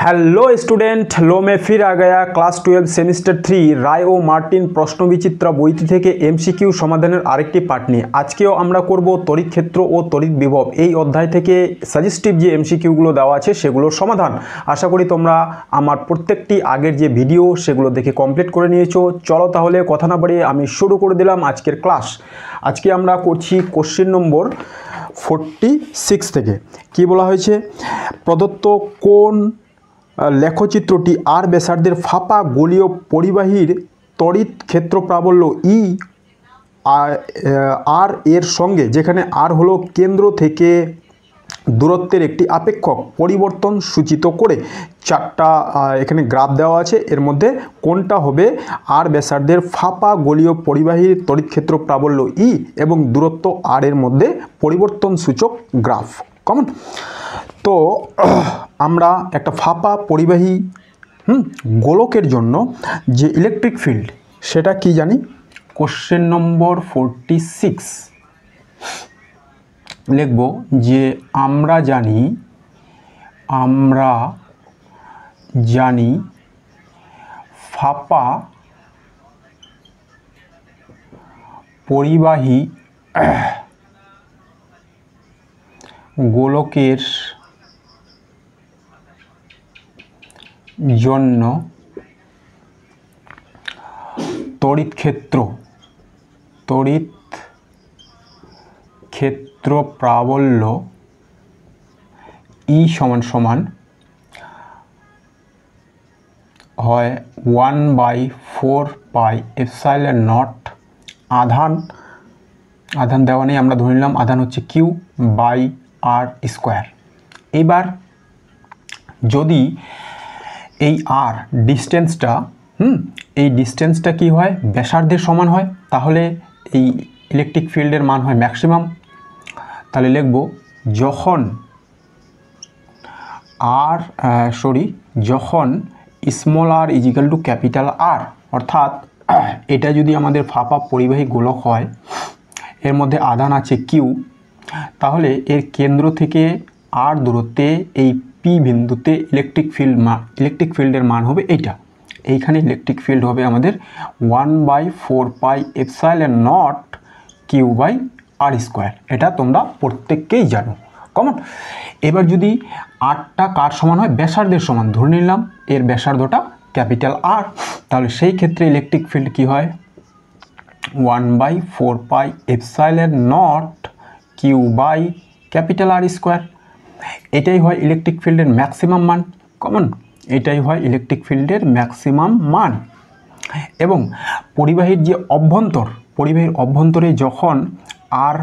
Hello student, लो में फिर आ गया क्लास 12 सेमिस्टार 3 রায় ও মার্টিন প্রশ্নবিচিত্রা বইটি থেকে এমসিকিউ সমাধানের আরেকটি পার্ট নিয়ে আজকেও আমরা করব তড়িৎ ক্ষেত্র ও তড়িৎ বিভব। এই অধ্যায় থেকে সাজেস্টিভ যে এমসিকিউগুলো দেওয়া আছে সেগুলোর সমাধান। আশা করি তোমরা আমার প্রত্যেকটি আগের যে ভিডিও সেগুলো দেখে কমপ্লিট করে নিয়েছো। চলো তাহলে কথা না বাড়িয়ে আমি শুরু করে দিলাম আজকের ক্লাস। আজকে আমরা করছি কোশ্চেন নম্বর 46 থেকে। কি বলা হয়েছে? প্রদত্ত কোন লেখচিত্রটি আর ব্যাসার্ধের ফাঁপা গোলীয় পরিবাহীর তড়িৎ ক্ষেত্র প্রাবল্য ই আর এর সঙ্গে, যেখানে আর হলো কেন্দ্র থেকে দূরত্বের একটি আপেক্ষক, পরিবর্তন সূচিত করে চারটা এখানে গ্রাফ দেওয়া আছে। এর মধ্যে কোনটা হবে আর ব্যাসার্ধের ফাঁপা গোলীয় পরিবাহীর তড়িৎ ক্ষেত্র প্রাবল্য ই এবং দূরত্ব আর এর মধ্যে পরিবর্তন সূচক গ্রাফ কমন। তো আমরা একটা ফাঁপা পরিবাহী গোলকের জন্য যে ইলেকট্রিক ফিল্ড সেটা কি জানি? কোশ্চেন নম্বর 46 লিখব যে আমরা জানি ফাঁপা পরিবাহী গোলকের জন্য তড়িৎ ক্ষেত্র প্রাবল্য ই সমান সমান হয় 1/4 পাই এপসাইলন নট আধান দেওয়া নেই, আমরা ধরে নিলাম আধান হচ্ছে কিউ বাই আর স্কোয়ার। এবার যদি এই আর ডিস্টেন্সটা এই ডিস্টেন্সটা কি হয়? ব্যাসার্ধের সমান হয়, তাহলে এই ইলেকট্রিক ফিল্ডের মান হয় ম্যাক্সিমাম। তাহলে লিখব যখন স্মল আর ইজিক্যাল টু ক্যাপিটাল আর, অর্থাৎ এটা যদি আমাদের ফাঁপা পরিবাহী গোলক হয়, এর মধ্যে আধান আছে কিউ, তাহলে এর কেন্দ্র থেকে আর দূরত্বে এই পি বিন্দুতে ইলেকট্রিক ফিল্ডের মান হবে এইটা। এইখানে ইলেকট্রিক ফিল্ড হবে আমাদের 1/4 pi epsilon not Q by R square. এটা তোমরা প্রত্যেককেই জানো কমন। এবার যদি আরটা কার সমান হয়? ব্যাসার্ধের সমান। ধরে নিলাম এর ব্যাসার্ধটা ক্যাপিটাল আর, তাহলে সেই ক্ষেত্রে ইলেকট্রিক ফিল্ড কি হয়? 1/4 pi epsilon not Q by capital R square. এটাই হয় ইলেকট্রিক ফিল্ডের ম্যাক্সিমাম মান কমন। এটাই হয় ইলেকট্রিক ফিল্ডের ম্যাক্সিমাম মান। এবং পরিবাহীর যে পরিবাহীর অভ্যন্তরে যখন আর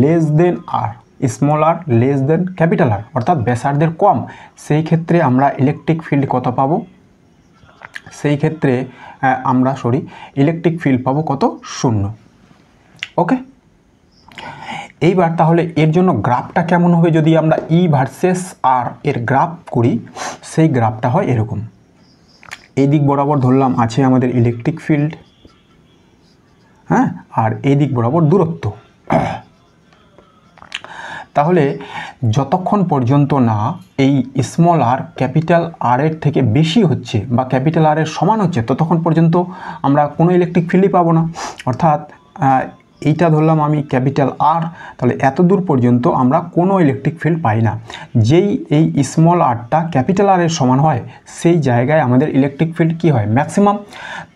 লেস দেন আর, স্মল আর লেস দেন ক্যাপিটাল আর, অর্থাৎ ব্যাসার্ধের কম, সেই ক্ষেত্রে আমরা ইলেকট্রিক ফিল্ড কত পাবো? সেই ক্ষেত্রে ইলেকট্রিক ফিল্ড পাবো কত? 0। ওকে, এইবার তাহলে এর জন্য গ্রাফটা কেমন হবে? যদি আমরা ই ভার্সেস আর এর গ্রাফ করি, সেই গ্রাফটা হয় এরকম। এই দিক বরাবর ধরলাম আছে আমাদের ইলেকট্রিক ফিল্ড, আর এই দিক বরাবর দূরত্ব। তাহলে যতক্ষণ পর্যন্ত না এই স্মল আর ক্যাপিটাল আর এর থেকে বেশি হচ্ছে বা ক্যাপিটাল আর এর সমান হচ্ছে, ততক্ষণ পর্যন্ত আমরা কোনো ইলেকট্রিক ফিল্ডই পাবো না। অর্থাৎ এইটা ধরলাম আমি ক্যাপিটাল আর, তাহলে এত দূর পর্যন্ত আমরা কোনো ইলেকট্রিক ফিল্ড পাই না। যেই এই স্মল আরটা ক্যাপিটাল আর এর সমান হয়, সেই জায়গায় আমাদের ইলেকট্রিক ফিল্ড কি হয়? ম্যাক্সিমাম।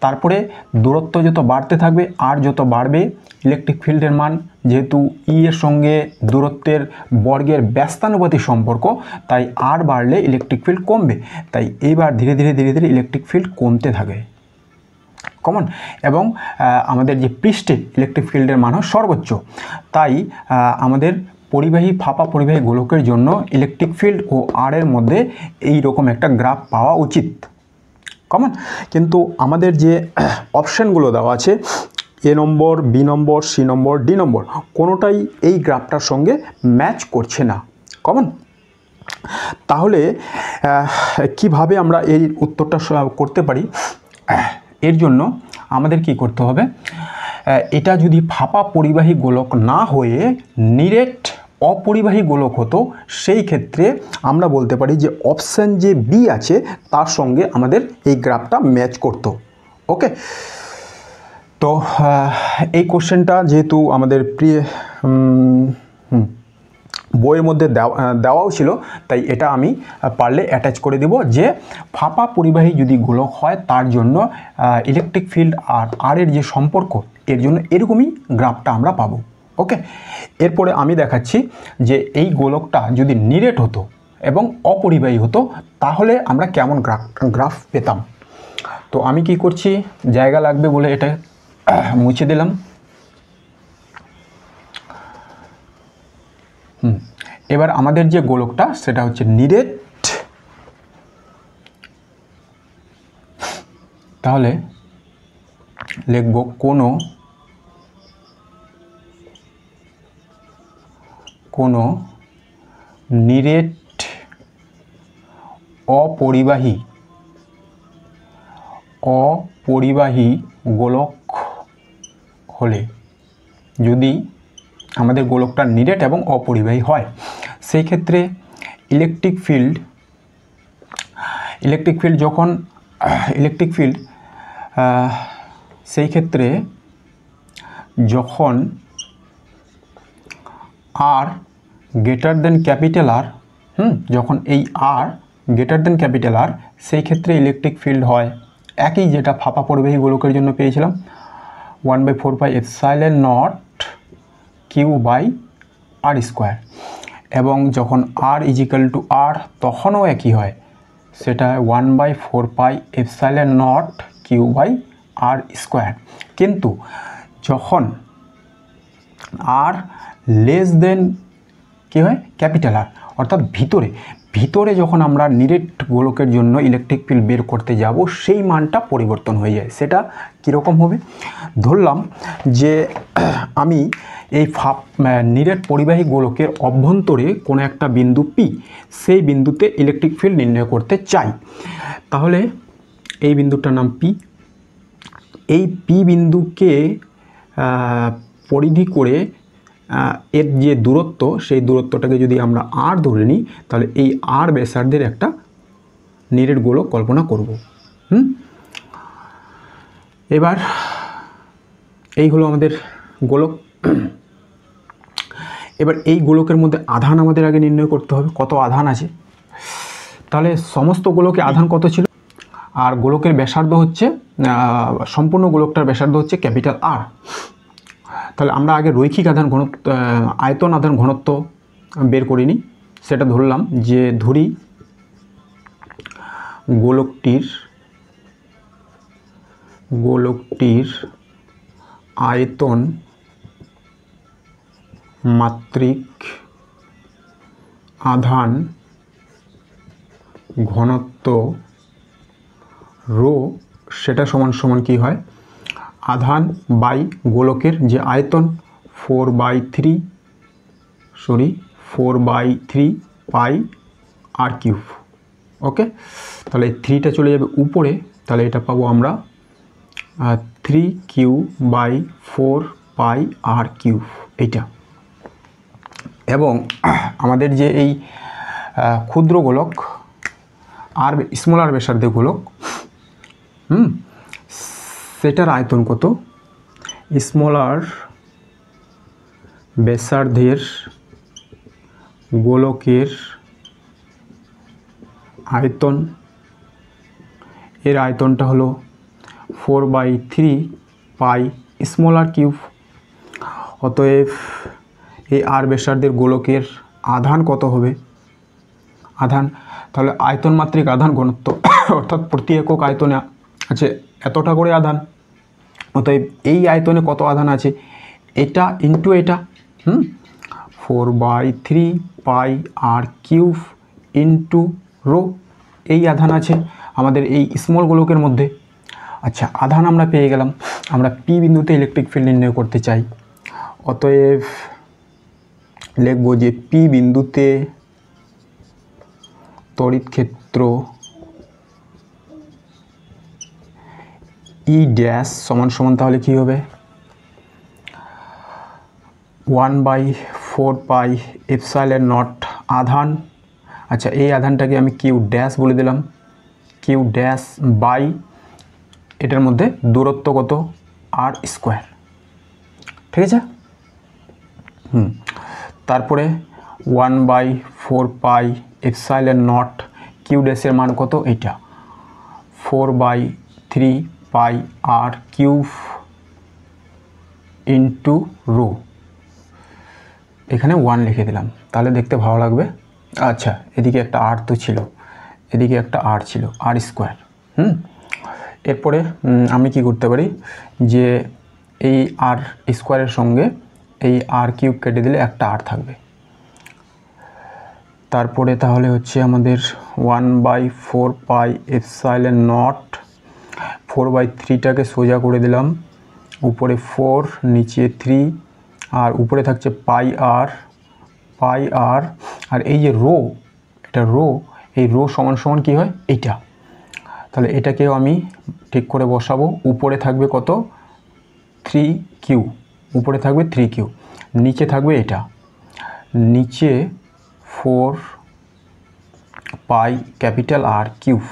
তারপরে দূরত্ব যত বাড়তে থাকবে, আর যত বাড়বে ইলেকট্রিক ফিল্ডের মান, যেহেতু ই এর সঙ্গে দূরত্বের বর্গের ব্যস্তানুপাতিক সম্পর্ক, তাই আর বাড়লে ইলেকট্রিক ফিল্ড কমবে। তাই এইবার ধীরে ধীরে ইলেকট্রিক ফিল্ড কমতে থাকে কমন। এবং আমাদের যে পৃষ্ঠে ইলেকট্রিক ফিল্ডের মান হয় সর্বোচ্চ। তাই আমাদের ফাঁপা পরিবাহী গোলকের জন্য ইলেকট্রিক ফিল্ড ও আর এর মধ্যে এই রকম একটা গ্রাফ পাওয়া উচিত কমন। কিন্তু আমাদের যে অপশানগুলো দেওয়া আছে, এ নম্বর, বি নম্বর, সি নম্বর, ডি নম্বর, কোনোটাই এই গ্রাফটার সঙ্গে ম্যাচ করছে না কমন। তাহলে কিভাবে আমরা এই উত্তরটা করতে পারি? এর জন্য আমাদের কি করতে হবে? এটা যদি ফাঁপা পরিবাহী গোলক না হয়ে নিরেট অপরিবাহী গোলক হতো সেই ক্ষেত্রে আমরা বলতে পারি যে অপশান যে বি আছে তার সঙ্গে আমাদের এই গ্রাফটা ম্যাচ করতো। ওকে, তো এই কোশ্চেনটা যেহেতু আমাদের বইয়ের মধ্যে দেওয়াও ছিল, তাই এটা আমি পারলে অ্যাটাচ করে দেব যে ফাঁপা পরিবাহী যদি গোলক হয় তার জন্য ইলেকট্রিক ফিল্ড আর আরের যে সম্পর্ক, এর জন্য এরকমই গ্রাফটা আমরা পাবো। ওকে, এরপরে আমি দেখাচ্ছি যে এই গোলকটা যদি নিরেট হতো এবং অপরিবাহী হতো তাহলে আমরা কেমন গ্রাফ পেতাম। তো আমি কি করছি, জায়গা লাগবে বলে এটা মুছে দিলাম। এবার আমাদের যে গোলকটা সেটা হচ্ছে নিরেট, তাহলে লিখব কোনো নিরেট অপরিবাহী গোলক হলে, যদি আমাদের গোলকটা নিরেট এবং অপরিবাহী হয় সেই ক্ষেত্রে ইলেকট্রিক ফিল্ড সেই ক্ষেত্রে যখন আর গ্রেটার দেন ক্যাপিটাল আর, যখন এই আর গ্রেটার দেন ক্যাপিটাল আর, সেই ক্ষেত্রে ইলেকট্রিক ফিল্ড হয় একই যেটা ফাঁপা পরিবাহী গোলকের জন্য পেয়েছিলাম, 1/4πε0 Q/r²। এবং যখন r = r তখনও একই হয়, সেটা 1/4πε0 Q/r²। কিন্তু যখন r লেস দেন কী হয়, ক্যাপিটাল আর, অর্থাৎ ভিতরে যখন আমরা নিরেট গোলকের জন্য ইলেকট্রিক ফিল্ড বের করতে যাব সেই মানটা পরিবর্তন হয়ে যায়। সেটা কীরকম হবে, ধরলাম যে আমি এই নিরেট পরিবাহী গোলকের অভ্যন্তরে কোনো একটা বিন্দু পি, সেই বিন্দুতে ইলেকট্রিক ফিল্ড নির্ণয় করতে চাই। তাহলে এই বিন্দুটার নাম পি, এই পি বিন্দুকে পরিধি করে এর যে দূরত্ব, সেই দূরত্বটাকে যদি আমরা আর ধরে নিই তাহলে এই আর ব্যাসার্ধের একটা নিরেট গোলক কল্পনা করব। এবার এই হলো আমাদের গোলক। এবার এই গোলকের মধ্যে আধান আমাদের আগে নির্ণয় করতে হবে, কত আধান আছে। তাহলে সমস্ত গোলকে আধান কত ছিল, আর গোলকের ব্যাসার্ধ হচ্ছে, সম্পূর্ণ গোলকটার ব্যাসার্ধ হচ্ছে ক্যাপিটাল আর। তাহলে আমরা আগে রৈখিক আধান ঘনত্ব, আয়তন আধান ঘনত্ব বের করে নিই। সেটা ধরলাম যে ধরি গোলকটির আয়তন মাত্রিক আধান ঘনত্ব রো, সেটা সমান কি হয়, আধান বাই গোলকের যে আয়তন 4/3 পাই r³। ওকে, তাহলে 3টা চলে যাবে উপরে, তাহলে এটা পাবো আমরা 3Q/4 পাই r³, এইটা। এবং আমাদের যে এই ক্ষুদ্র গোলক আর স্মল আর ব্যাসার্ধের গোলক, সেটার আয়তন কত, স্মল আর ব্যাসার্ধের গোলকের আয়তন, এর আয়তনটা হলো 4/3 পাই স্মল r³। অতএব এই আর ব্যাসার্ধের গোলকের আধান কত হবে, আধান, তাহলে আয়তন মাত্রিক আধান ঘনত্ব অর্থাৎ প্রতি একক আয়তনে আছে এতটা করে আধান। অতএব এই আয়তনে কত আধান আছে, এটা ইন্টু এটা, 4/3 পাই r³ ইন্টু রো, এই আধান আছে আমাদের এই স্মল গোলকের মধ্যে। আচ্ছা, আধান আমরা পেয়ে গেলাম। আমরা পি বিন্দুতে ইলেকট্রিক ফিল্ড নির্ণয় করতে চাই। অতএব লিখব যে পি বিন্দুতে তড়িৎ ক্ষেত্র ই ড্যাশ সমান তাহলে কি হবে, 1/4 4 পাই এপসাইলন নট আধান, আচ্ছা এই আধানটাকে আমি কিউ ড্যাশ বলে দিলাম, কিউ ড্যাশ বাই এটার মধ্যে দূরত্ব কত আর স্কোয়ার, ঠিক আছে। তারপরে 1/4 পাই এপসাইলন নট কিউ ড্যাশের মান কত, এইটা 4/3 পাই আর কিউব ইন্টু রো, এখানে 1 লিখে দিলাম, তাহলে দেখতে ভালো লাগবে। আচ্ছা এদিকে একটা আর তো ছিল, এদিকে একটা আর ছিল, আর স্কোয়ার। এরপরে আমি কি করতে পারি যে এই আর স্কোয়ারের সঙ্গে এই আর কিউব কেটে দিলে একটা আর থাকবে। তারপরে তাহলে হচ্ছে আমাদের 1/4 পাই এপসাইলন নট 4/3টাকে সোজা করে দিলাম, উপরে 4 নিচে 3 আর উপরে থাকছে পাই আর, আর এই যে রো, এটা রো, এই রো সমান সমান কী হয় এইটা, তাহলে এটাকেও আমি ঠিক করে বসাবো। উপরে থাকবে কত 3Q, উপরে থাকবে 3Q, নিচে থাকবে এটা, নিচে 4 পাই ক্যাপিটাল আর কিউব,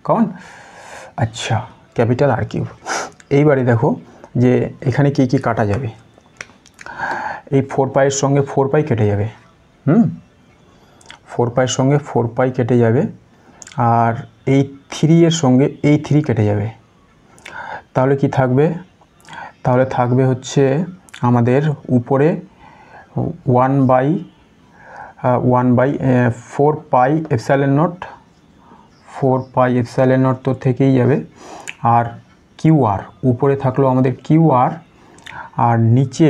কেমন, আচ্ছা ক্যাপিটাল আর কিউব। এইবারে দেখো যে এখানে কি কি কাটা যাবে, এই 4 পাইয়ের সঙ্গে 4 পাই কেটে যাবে, 4 পাইয়ের সঙ্গে 4 পাই কেটে যাবে, আর এই 3 এর সঙ্গে এই 3 কেটে যাবে, তাহলে কি থাকবে, তাহলে থাকবে হচ্ছে আমাদের উপরে 1/4 pi epsilon not, 4 pi epsilon not তো থেকেই যাবে, আর কিউ আর উপরে থাকলো আমাদের কিউ আর, আর নিচে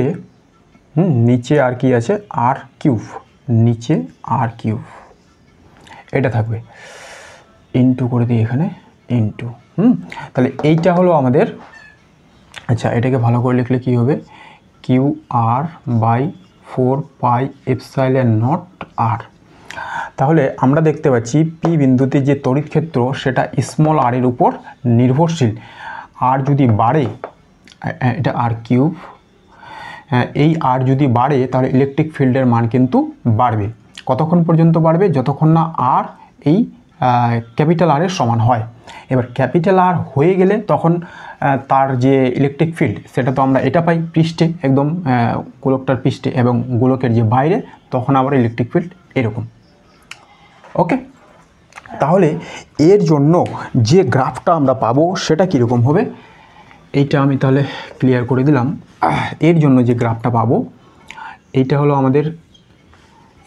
নিচে আর কি আছে আর কিউব, নিচে আর কিউব এটা থাকবে, ইনটু করে দিই এখানে ইনটু, তাহলে এইটা হলো আমাদের। আচ্ছা এটাকে ভালো করে লিখলে কি হবে, Q R by 4 pi epsilon not R. তাহলে আমরা দেখতে পাচ্ছি পি বিন্দুতে যে তড়িৎ ক্ষেত্র সেটা স্মল আর এর উপর নির্ভরশীল, আর যদি বাড়ে, এটা আর কিউব, এই আর যদি বাড়ে তাহলে ইলেকট্রিক ফিল্ডের মান কিন্তু বাড়বে। কতক্ষণ পর্যন্ত বাড়বে, যতক্ষণ না আর এই ক্যাপিটাল আর এর সমান হয়। এবার ক্যাপিটাল আর হয়ে গেলে তখন তার যে ইলেকট্রিক ফিল্ড সেটা তো আমরা এটা পাই পৃষ্ঠে, একদম গোলকটার পৃষ্ঠে, এবং গোলকের যে বাইরে তখন আবার ইলেকট্রিক ফিল্ড এরকম। ওকে, তাহলে এর জন্য যে গ্রাফটা আমরা পাবো সেটা কীরকম হবে, এইটা আমি তাহলে ক্লিয়ার করে দিলাম। এর জন্য যে গ্রাফটা পাবো এইটা হলো আমাদের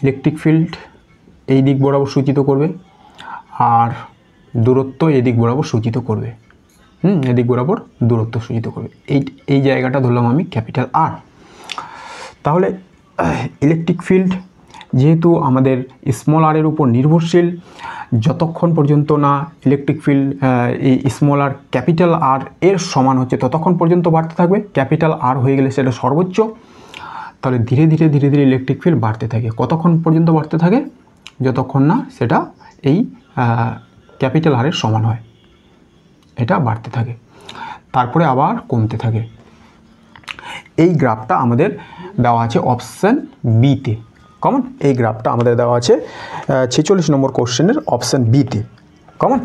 ইলেকট্রিক ফিল্ড এই দিক বরাবর সূচিত করবে, আর দূরত্ব এদিক বরাবর সূচিত করবে, এদিক বরাবর দূরত্ব সূচিত করবে। এই জায়গাটা ধরলাম আমি ক্যাপিটাল আর। তাহলে ইলেকট্রিক ফিল্ড যেহেতু আমাদের স্মল আর এর উপর নির্ভরশীল, যতক্ষণ পর্যন্ত না ইলেকট্রিক ফিল্ড এই স্মল আর ক্যাপিটাল আর এর সমান হচ্ছে ততক্ষণ পর্যন্ত বাড়তে থাকবে। ক্যাপিটাল আর হয়ে গেলে সেটা সর্বোচ্চ, তাহলে ধীরে ধীরে ধীরে ধীরে ইলেকট্রিক ফিল্ড বাড়তে থাকে। কতক্ষণ পর্যন্ত বাড়তে থাকে, যতক্ষণ না সেটা এই ক্যাপিটাল আর এর সমান হয়, এটা বাড়তে থাকে, তারপরে আবার কমতে থাকে। এই গ্রাফটা আমাদের দেওয়া আছে অপশান বিতে, কমন এই গ্রাফটা আমাদের দেওয়া আছে 46 নম্বর কোশ্চেনের অপশান বিতে, কমন।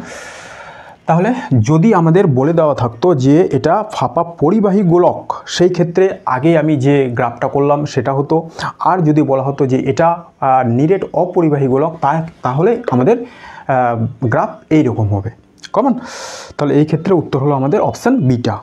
তাহলে যদি আমাদের বলে দেওয়া থাকতো যে এটা ফাঁপা পরিবাহী গোলক, সেই ক্ষেত্রে আগে আমি যে গ্রাফটা করলাম সেটা হতো, আর যদি বলা হতো যে এটা নিরেট অপরিবাহী গোলক, তাহলে আমাদের গ্রাফ এইরকম হবে, কমন। তাহলে এই ক্ষেত্রে উত্তর হলো আমাদের অপশান বিটা,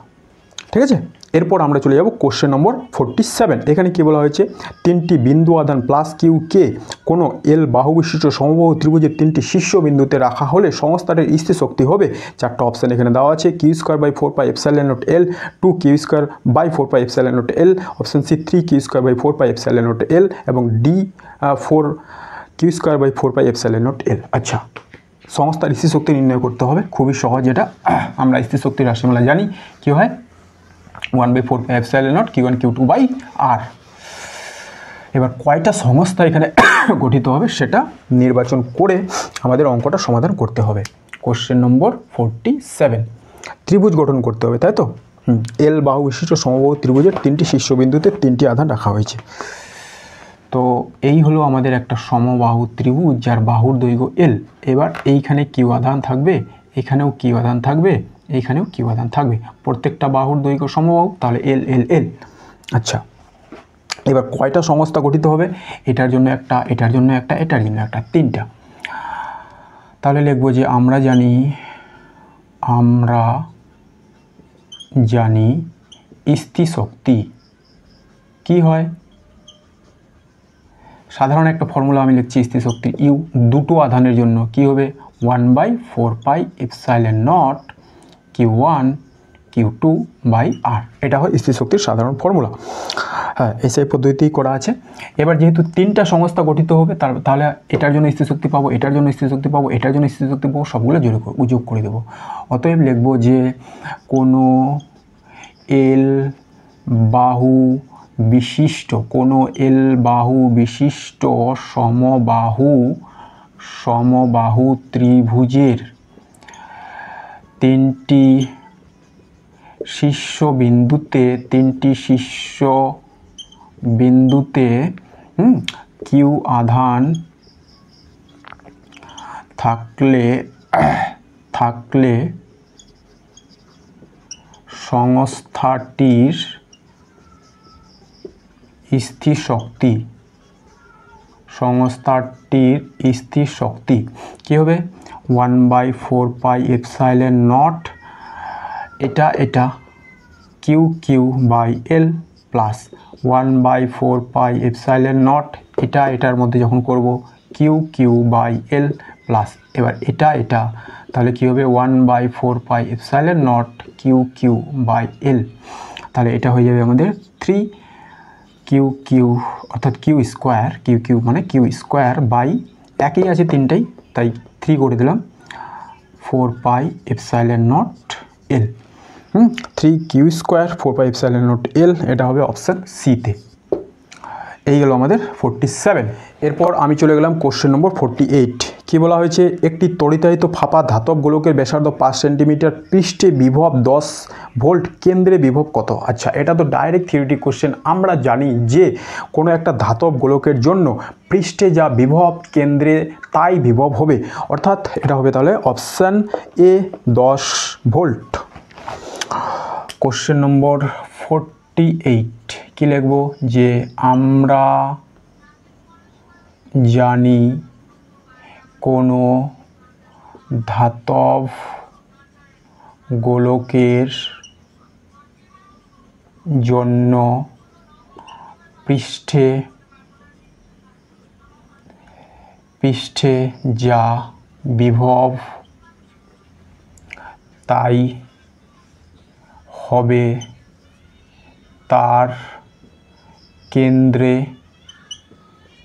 ঠিক আছে। এরপর আমরা চলে যাব কোশ্চেন নম্বর 47। এখানে কি বলা হয়েছে, তিনটি বিন্দু আধান প্লাস কিউ কে কোনো এল বাহু বিশিষ্ট সমবাহু ত্রিভুজের তিনটি শীর্ষ বিন্দুতে রাখা হলে সংস্থাটির স্থির শক্তি হবে। চারটা অপশান এখানে দেওয়া আছে, Q square by 4 pi epsilon nought L, 2 Q square by 4 pi epsilon nought L, option C 3 Q square by 4 pi epsilon nought L, এবং D 4 Q square by 4 pi epsilon nought L. আচ্ছা, সংস্থার স্থির শক্তি নির্ণয় করতে হবে, খুবই সহজ। এটা আমরা স্থির শক্তির রাশিমালা জানি, কী হয় 1/4 pi epsilon not Q1 Q2 by R. এবার কয়টা সংস্থা এখানে গঠিত হবে সেটা নির্বাচন করে আমাদের অঙ্কটা সমাধান করতে হবে। কোশ্চেন নম্বর 47, ত্রিভুজ গঠন করতে হবে, তাই তো। এল বাহু বিশিষ্ট সমবাহু ত্রিভুজের তিনটি শীর্ষবিন্দুতে তিনটি আধান রাখা হয়েছে। তো তো এই হলো আমাদের একটা সমবাহু ত্রিভুজ যার বাহুর দৈর্ঘ্য এল। এবার এইখানে কিউ আধান থাকবে, এখানেও কিউ আধান থাকবে, এইখানেও কিউ আধান থাকবে, প্রত্যেকটা বাহুর দৈর্ঘ্য সমবাহু, তাহলে এল এল এল। আচ্ছা, এবার কয়টা সংস্থা গঠিত হবে? এটার জন্য একটা, এটার জন্য একটা, এটার জন্য একটা, তিনটা। তাহলে লিখবো যে আমরা জানি স্থিতিশক্তি কি হয়। সাধারণ একটা ফর্মুলা আমি লিখছি স্থিতিশক্তির। ইউ দুটো আধানের জন্য কি হবে? 1/4πε0 Q1 Q2 বাই আর। এটা হয় স্থিতিশক্তির সাধারণ ফর্মুলা। হ্যাঁ, এসআই পদ্ধতিতেই করা আছে। এবার যেহেতু তিনটা সংস্থা গঠিত হবে, তাহলে এটার জন্য স্থিতিশক্তি পাবো, এটার জন্য স্থিতিশক্তি পাবো, এটার জন্য স্থিতিশক্তি পাবো, সবগুলো যোগ করে দেবো। অতএব লিখবো যে কোনো এল বাহু বিশিষ্ট সমবাহু ত্রিভুজের তিনটি শীর্ষবিন্দুতে কিউ আধান থাকলে সংস্থাটির স্থিতিশক্তি কি হবে? 1/4πε0 এটা কিউ বাই এল প্লাস 1/4πε0 এটার মধ্যে যখন করব কিউ বাই এল প্লাস, এবার এটা তাহলে কি হবে? 1/4πε0 কিউ বাই এল। তাহলে এটা হয়ে যাবে আমাদের 3 অর্থাৎ কিউ মানে কিউ স্কোয়ার বাই, একই আছে তিনটাই তাই 3 করে দিলাম, 4πε0 এল। 3 কিউ² 4πε0 এল, এটা হবে অপশান সিতে। এই গেল আমাদের 47। এরপর আমি চলে গেলাম কোশ্চেন নম্বর 48। কি বলা হয়েছে? একটি তড়িতায়িত ফাঁপা ধাতব গোলকের ব্যাসার্ধ 5 সেন্টিমিটার, পৃষ্ঠে বিভব 10 ভোল্ট, কেন্দ্রে বিভব কত? আচ্ছা, এটা তো ডাইরেক্ট থিওরিটিক কোশ্চেন। আমরা জানি যে কোনো একটা ধাতব গোলকের জন্য পৃষ্ঠে যা বিভব, কেন্দ্রে তাই বিভব হবে, অর্থাৎ এটা হবে তাহলে option A 10 volt. Question number 48 কি লিখব? যে আমরা জানি কোনো ধাতব গোলকের জন্য পৃষ্ঠে যা বিভব তাই হবে তার কেন্দ্রে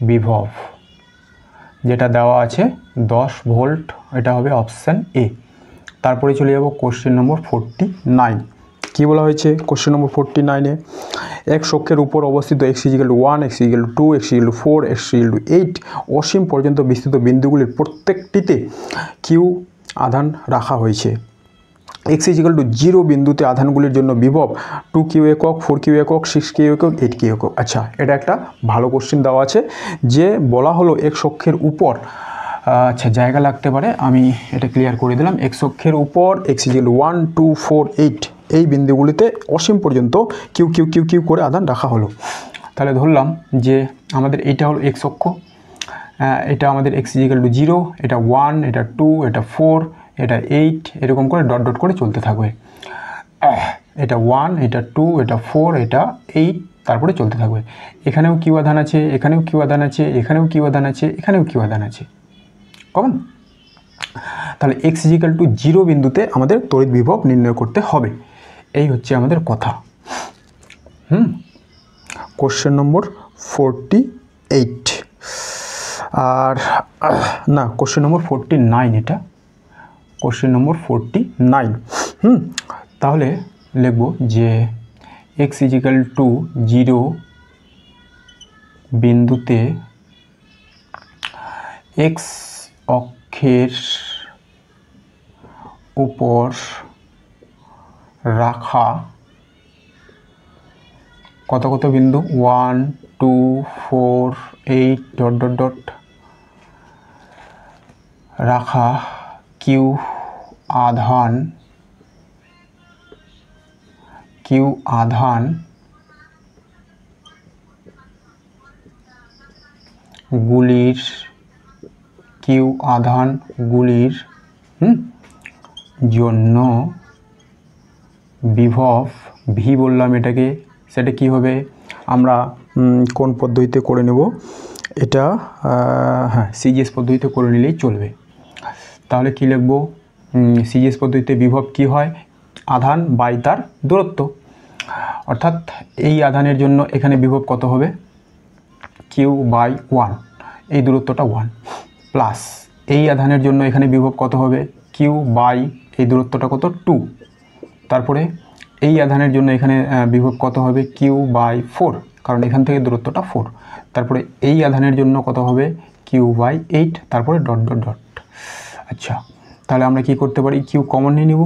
বিভব, যেটা দেওয়া আছে 10 ভোল্ট, এটা হবে অপশান এ। তারপরে চলে যাব কোশ্চেন নম্বর 49। কি বলা হয়েছে কোশ্চেন নম্বর 49-এ? এক অক্ষের উপর অবস্থিত x=1, x=2, x=4, x=8 অসীম পর্যন্ত বিস্তৃত বিন্দুগুলির প্রত্যেকটিতে কিউ আধান রাখা হয়েছে। x=0 বিন্দুতে আধানগুলির জন্য বিভব 2q একক, 4q একক, 6q একক, 8q একক। আচ্ছা, এটা একটা ভালো কোশ্চেন দেওয়া আছে যে বলা হলো x অক্ষের উপর, আচ্ছা জায়গা লাগতে পারে, আমি এটা ক্লিয়ার করে দিলাম। x অক্ষের উপর x=1, 2, 4, 8 এই বিন্দুগুলিতে অসীম পর্যন্ত কিউ কিউ কিউ কিউ করে আধান রাখা হলো। তাহলে ধরলাম যে আমাদের এইটা হলো x অক্ষ, এটা আমাদের x=0, এটা 1, এটা 2, এটা 4, এটা 8, এরকম করে ডট ডট করে চলতে থাকবে। এটা 1, এটা 2, এটা 4, এটা 8, তারপরে চলতে থাকবে। এখানেও কিউ আধান আছে, এখানেও কিউ আধান আছে, এখানেও কিউ আধান আছে, এখানেও কিউ আধান আছে, কমন। তাহলে x=0 বিন্দুতে আমাদের তড়িৎ বিভব নির্ণয় করতে হবে। এই হচ্ছে আমাদের কথা। কোশ্চেন নম্বর 48 আর না, কোশ্চেন নম্বর 49 এটা, কোশ্চেন নম্বর 49। তাহলে লিখব যে x=0 বিন্দুতে x অক্ষের উপর রাখা কত কত বিন্দু 1 2 4 8 ডট ডট ডট রাখা কিউ আধান গুলির জন্য বিভব ভি বললাম এটাকে, সেটা কি হবে আমরা কোন পদ্ধতিতে করে নেব, এটা হ্যাঁ সিজিএস পদ্ধতিতে করে নিলেই চলবে। তাহলে কি লিখব, সিজিএস পদ্ধতিতে বিভব কি হয়, আধান বাই তার দূরত্ব, অর্থাৎ এই আধানের জন্য এখানে বিভব কত হবে কিউ বাই 1, এই দূরত্বটা 1, প্লাস এই আধানের জন্য এখানে বিভব কত হবে কিউ বাই এই দূরত্বটা কত 2, তারপরে এই আধানের জন্য এখানে বিভব কত হবে কিউ বাই 4, কারণ এখান থেকে দূরত্বটা 4, তারপরে এই আধানের জন্য কত হবে কিউ বাই 8, তারপরে ডট ডট ডট। আচ্ছা, তাহলে আমরা কি করতে পারি, কিউ কমন নিয়ে নিব,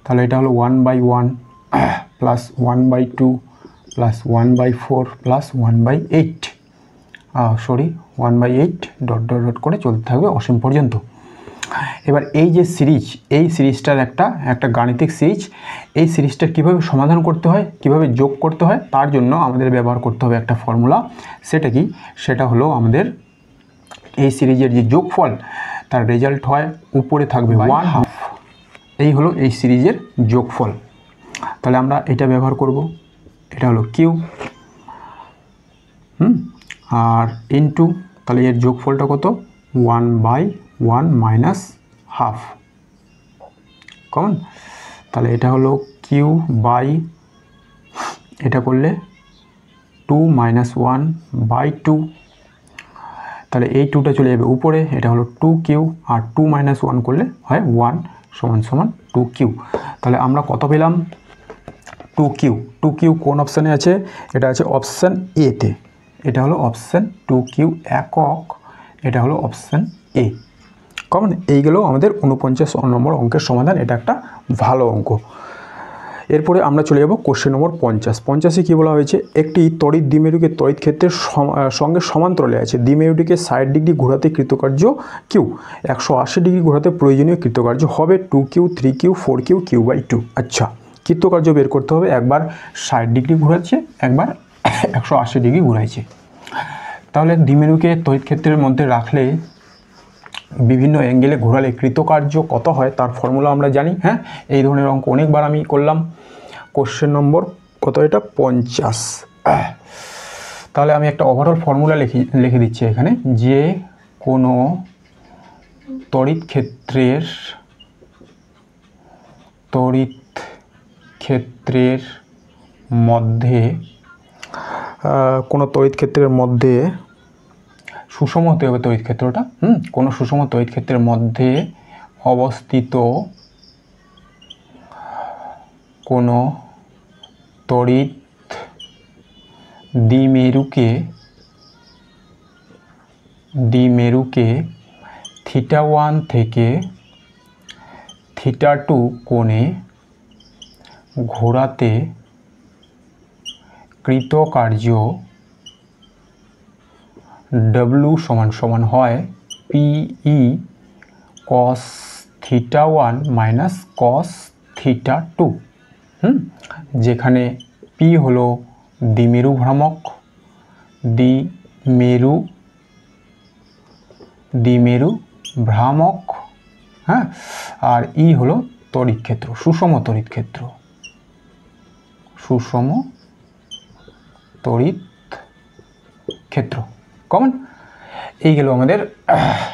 তাহলে এটা হলো 1/1 plus 1/2 plus 1/4 plus 1/8, 1/8 dot dot dot করে চলতে থাকবে অসীম পর্যন্ত। এবার এই যে সিরিজ, এই সিরিজটার একটা গাণিতিক সিরিজ, এই সিরিজটার কীভাবে সমাধান করতে হয়, কিভাবে যোগ করতে হয়, তার জন্য আমাদের ব্যবহার করতে হবে একটা ফর্মুলা। সেটা কি, সেটা হলো আমাদের এই সিরিজের যে যোগফল তার রেজাল্ট হয় উপরে থাকবে 1/2, এই হলো এই সিরিজের যোগফল। তাহলে আমরা এটা ব্যবহার করব, এটা হলো কিউ আর ইনটু, তাহলে এর যোগফলটা কত 1/1 মাইনাস হাফ কমন, তাহলে এটা হলো কিউ বাই, এটা করলে 2 - 1/2, তাহলে এই 2টা চলে যাবে উপরে, এটা হলো 2q, আর 2 - 1 করলে হয় 1 = 2q। তাহলে আমরা কত পেলাম 2q। 2q কোন অপশানে আছে, এটা আছে অপশান এতে, এটা হলো অপশান 2q একক, এটা হলো অপশান এ কমন। এইগুলো আমাদের 49 নম্বর অঙ্কের সমাধান, এটা একটা ভালো অঙ্ক। এরপরে আমরা চলে যাব কোশ্চেন নম্বর 50। 50-এ কী বলা হয়েছে, একটি তড়িৎ দ্বিমেরুকে তড়িৎ ক্ষেত্রের সঙ্গে সমান্তরালে আছে, দ্বিমেরুটিকে 60 ডিগ্রি ঘোরাতে কৃতকার্য কিউ, 180 ডিগ্রি ঘোরাতে প্রয়োজনীয় কৃতকার্য হবে 2q 3q 4q q/2। আচ্ছা, কৃতকার্য বের করতে হবে, একবার 60 ডিগ্রি ঘোরাচ্ছে, একবার 180 ডিগ্রি ঘোরাইছে। তাহলে দ্বিমেরুকে তড়িৎ ক্ষেত্রের মধ্যে রাখলে বিভিন্ন অ্যাঙ্গেলে ঘোরালে কৃতকার্য কত হয় তার ফর্মুলা আমরা জানি। হ্যাঁ, এই ধরনের অঙ্ক অনেকবার আমি করলাম। কোশ্চেন নম্বর কত, এটা 50। তাহলে আমি একটা ওভারঅল ফর্মুলা লিখে দিচ্ছি এখানে, যে কোনো তড়িৎ ক্ষেত্রের মধ্যে সুষম হতে হবে তড়িৎ ক্ষেত্রটা, কোনো সুষম তড়িৎ ক্ষেত্রের মধ্যে অবস্থিত কোনো তড়িৎ দ্বিমেরুকে θ1 থেকে θ2 কোণে ঘোরাতে কৃতকার্য W সমান হয় PE cos θ1 মাইনাস cos θ2, যেখানে P হলো দ্বিমেরু ভ্রামক, হ্যাঁ, আর E হলো তড়িৎ ক্ষেত্র, সুষম তড়িৎ ক্ষেত্র কমন। এই গেল আমাদের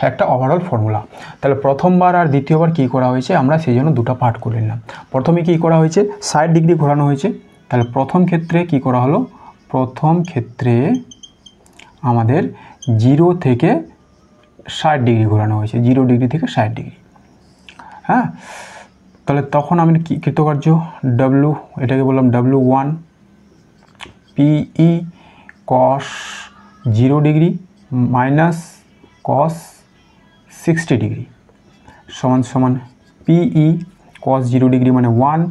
একটা ওভারঅল ফর্মুলা। তাহলে প্রথমবার আর দ্বিতীয়বার কি করা হয়েছে, আমরা সেই জন্য দুটো পার্ট করে নিলাম। প্রথমে কি করা হয়েছে, 60 ডিগ্রি ঘোরানো হয়েছে। তাহলে প্রথম ক্ষেত্রে কি করা হলো, প্রথম ক্ষেত্রে আমাদের 0 থেকে 60 ডিগ্রি ঘোরানো হয়েছে, 0 ডিগ্রি থেকে 60 ডিগ্রি। হ্যাঁ, তাহলে তখন আমি কি কৃতকার্য W, এটাকে বললাম W1, PE cos 0 degree minus cos 60 degree সমান PE cos 0 ডিগ্রি মানে 1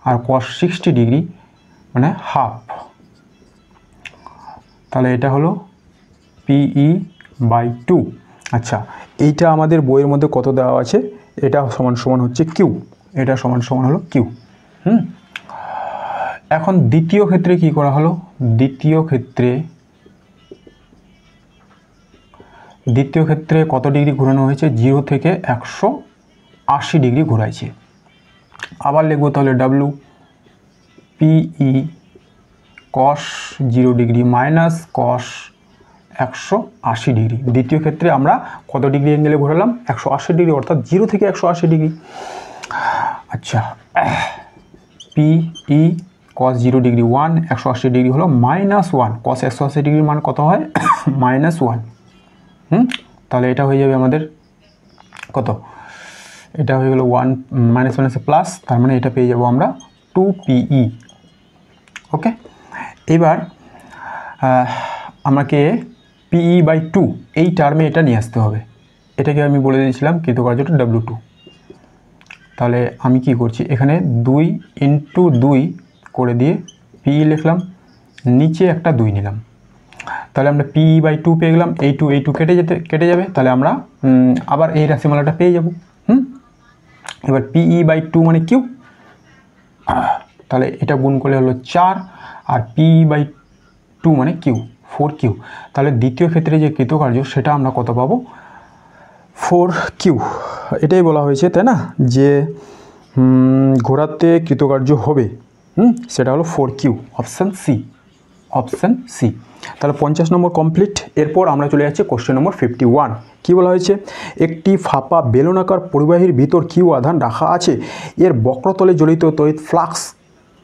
আর cos 60 ডিগ্রি মানে হাফ তাহলে এটা হলো PE/2। আচ্ছা, এইটা আমাদের বইয়ের মধ্যে কত দেওয়া আছে, এটা সমান সমান হচ্ছে কিউ, এটা সমান সমান হলো কিউ। এখন দ্বিতীয় ক্ষেত্রে কি করা হলো, দ্বিতীয় ক্ষেত্রে কত ডিগ্রি ঘোরানো হয়েছে, 0 থেকে 180 ডিগ্রি ঘোরাইছে। আবার লিখবো তাহলে W PE cos 0 degree minus cos 180 degree. দ্বিতীয় ক্ষেত্রে আমরা কত ডিগ্রি অ্যাঙ্গেলে ঘোরালাম, 180 ডিগ্রি, অর্থাৎ 0 থেকে 180 ডিগ্রি। আচ্ছা, PE cos 0 ডিগ্রি 1, 180 ডিগ্রি হলো -1, cos 180 ডিগ্রির মান কত হয়, -1। তাহলে এটা হয়ে যাবে আমাদের কত, এটা হয়ে গেল 1 মাইনাস প্লাস, তার মানে এটা পেয়ে যাব আমরা 2PE। ওকে, এবার আমাকে PE/2 এই টার্মে এটা নিয়ে আসতে হবে। এটাকে আমি বলে দিয়েছিলাম কৃতকার্যটা W2। তাহলে আমি কি করছি, এখানে 2 × 2 করে দিয়ে PE লিখলাম, নিচে একটা 2 নিলাম, তাহলে আমরা PE/2 পেয়ে গেলাম। এই 2 কেটে যাবে, তাহলে আমরা আবার এই রাশিমালাটা পেয়ে যাব। এবার PE/2 মানে কিউ, তাহলে এটা গুণ করলে হলো 4, আর PE/2 মানে কিউ, 4Q। তাহলে দ্বিতীয় ক্ষেত্রে যে কৃতকার্য সেটা আমরা কত পাবো, 4Q। এটাই বলা হয়েছে, তাই না, যে ঘোরাতে কৃতকার্য হবে, সেটা হলো 4Q, অপশান সি। তাহলে 50 নম্বর কমপ্লিট। এরপর আমরা চলে যাচ্ছি কোশ্চেন নম্বর 51। কি বলা হয়েছে, একটি ফাঁপা বেলনাকার পরিবাহীর ভিতর কিউ আধান রাখা আছে, এর বক্রতলে জড়িত তড়িৎ ফ্লাক্স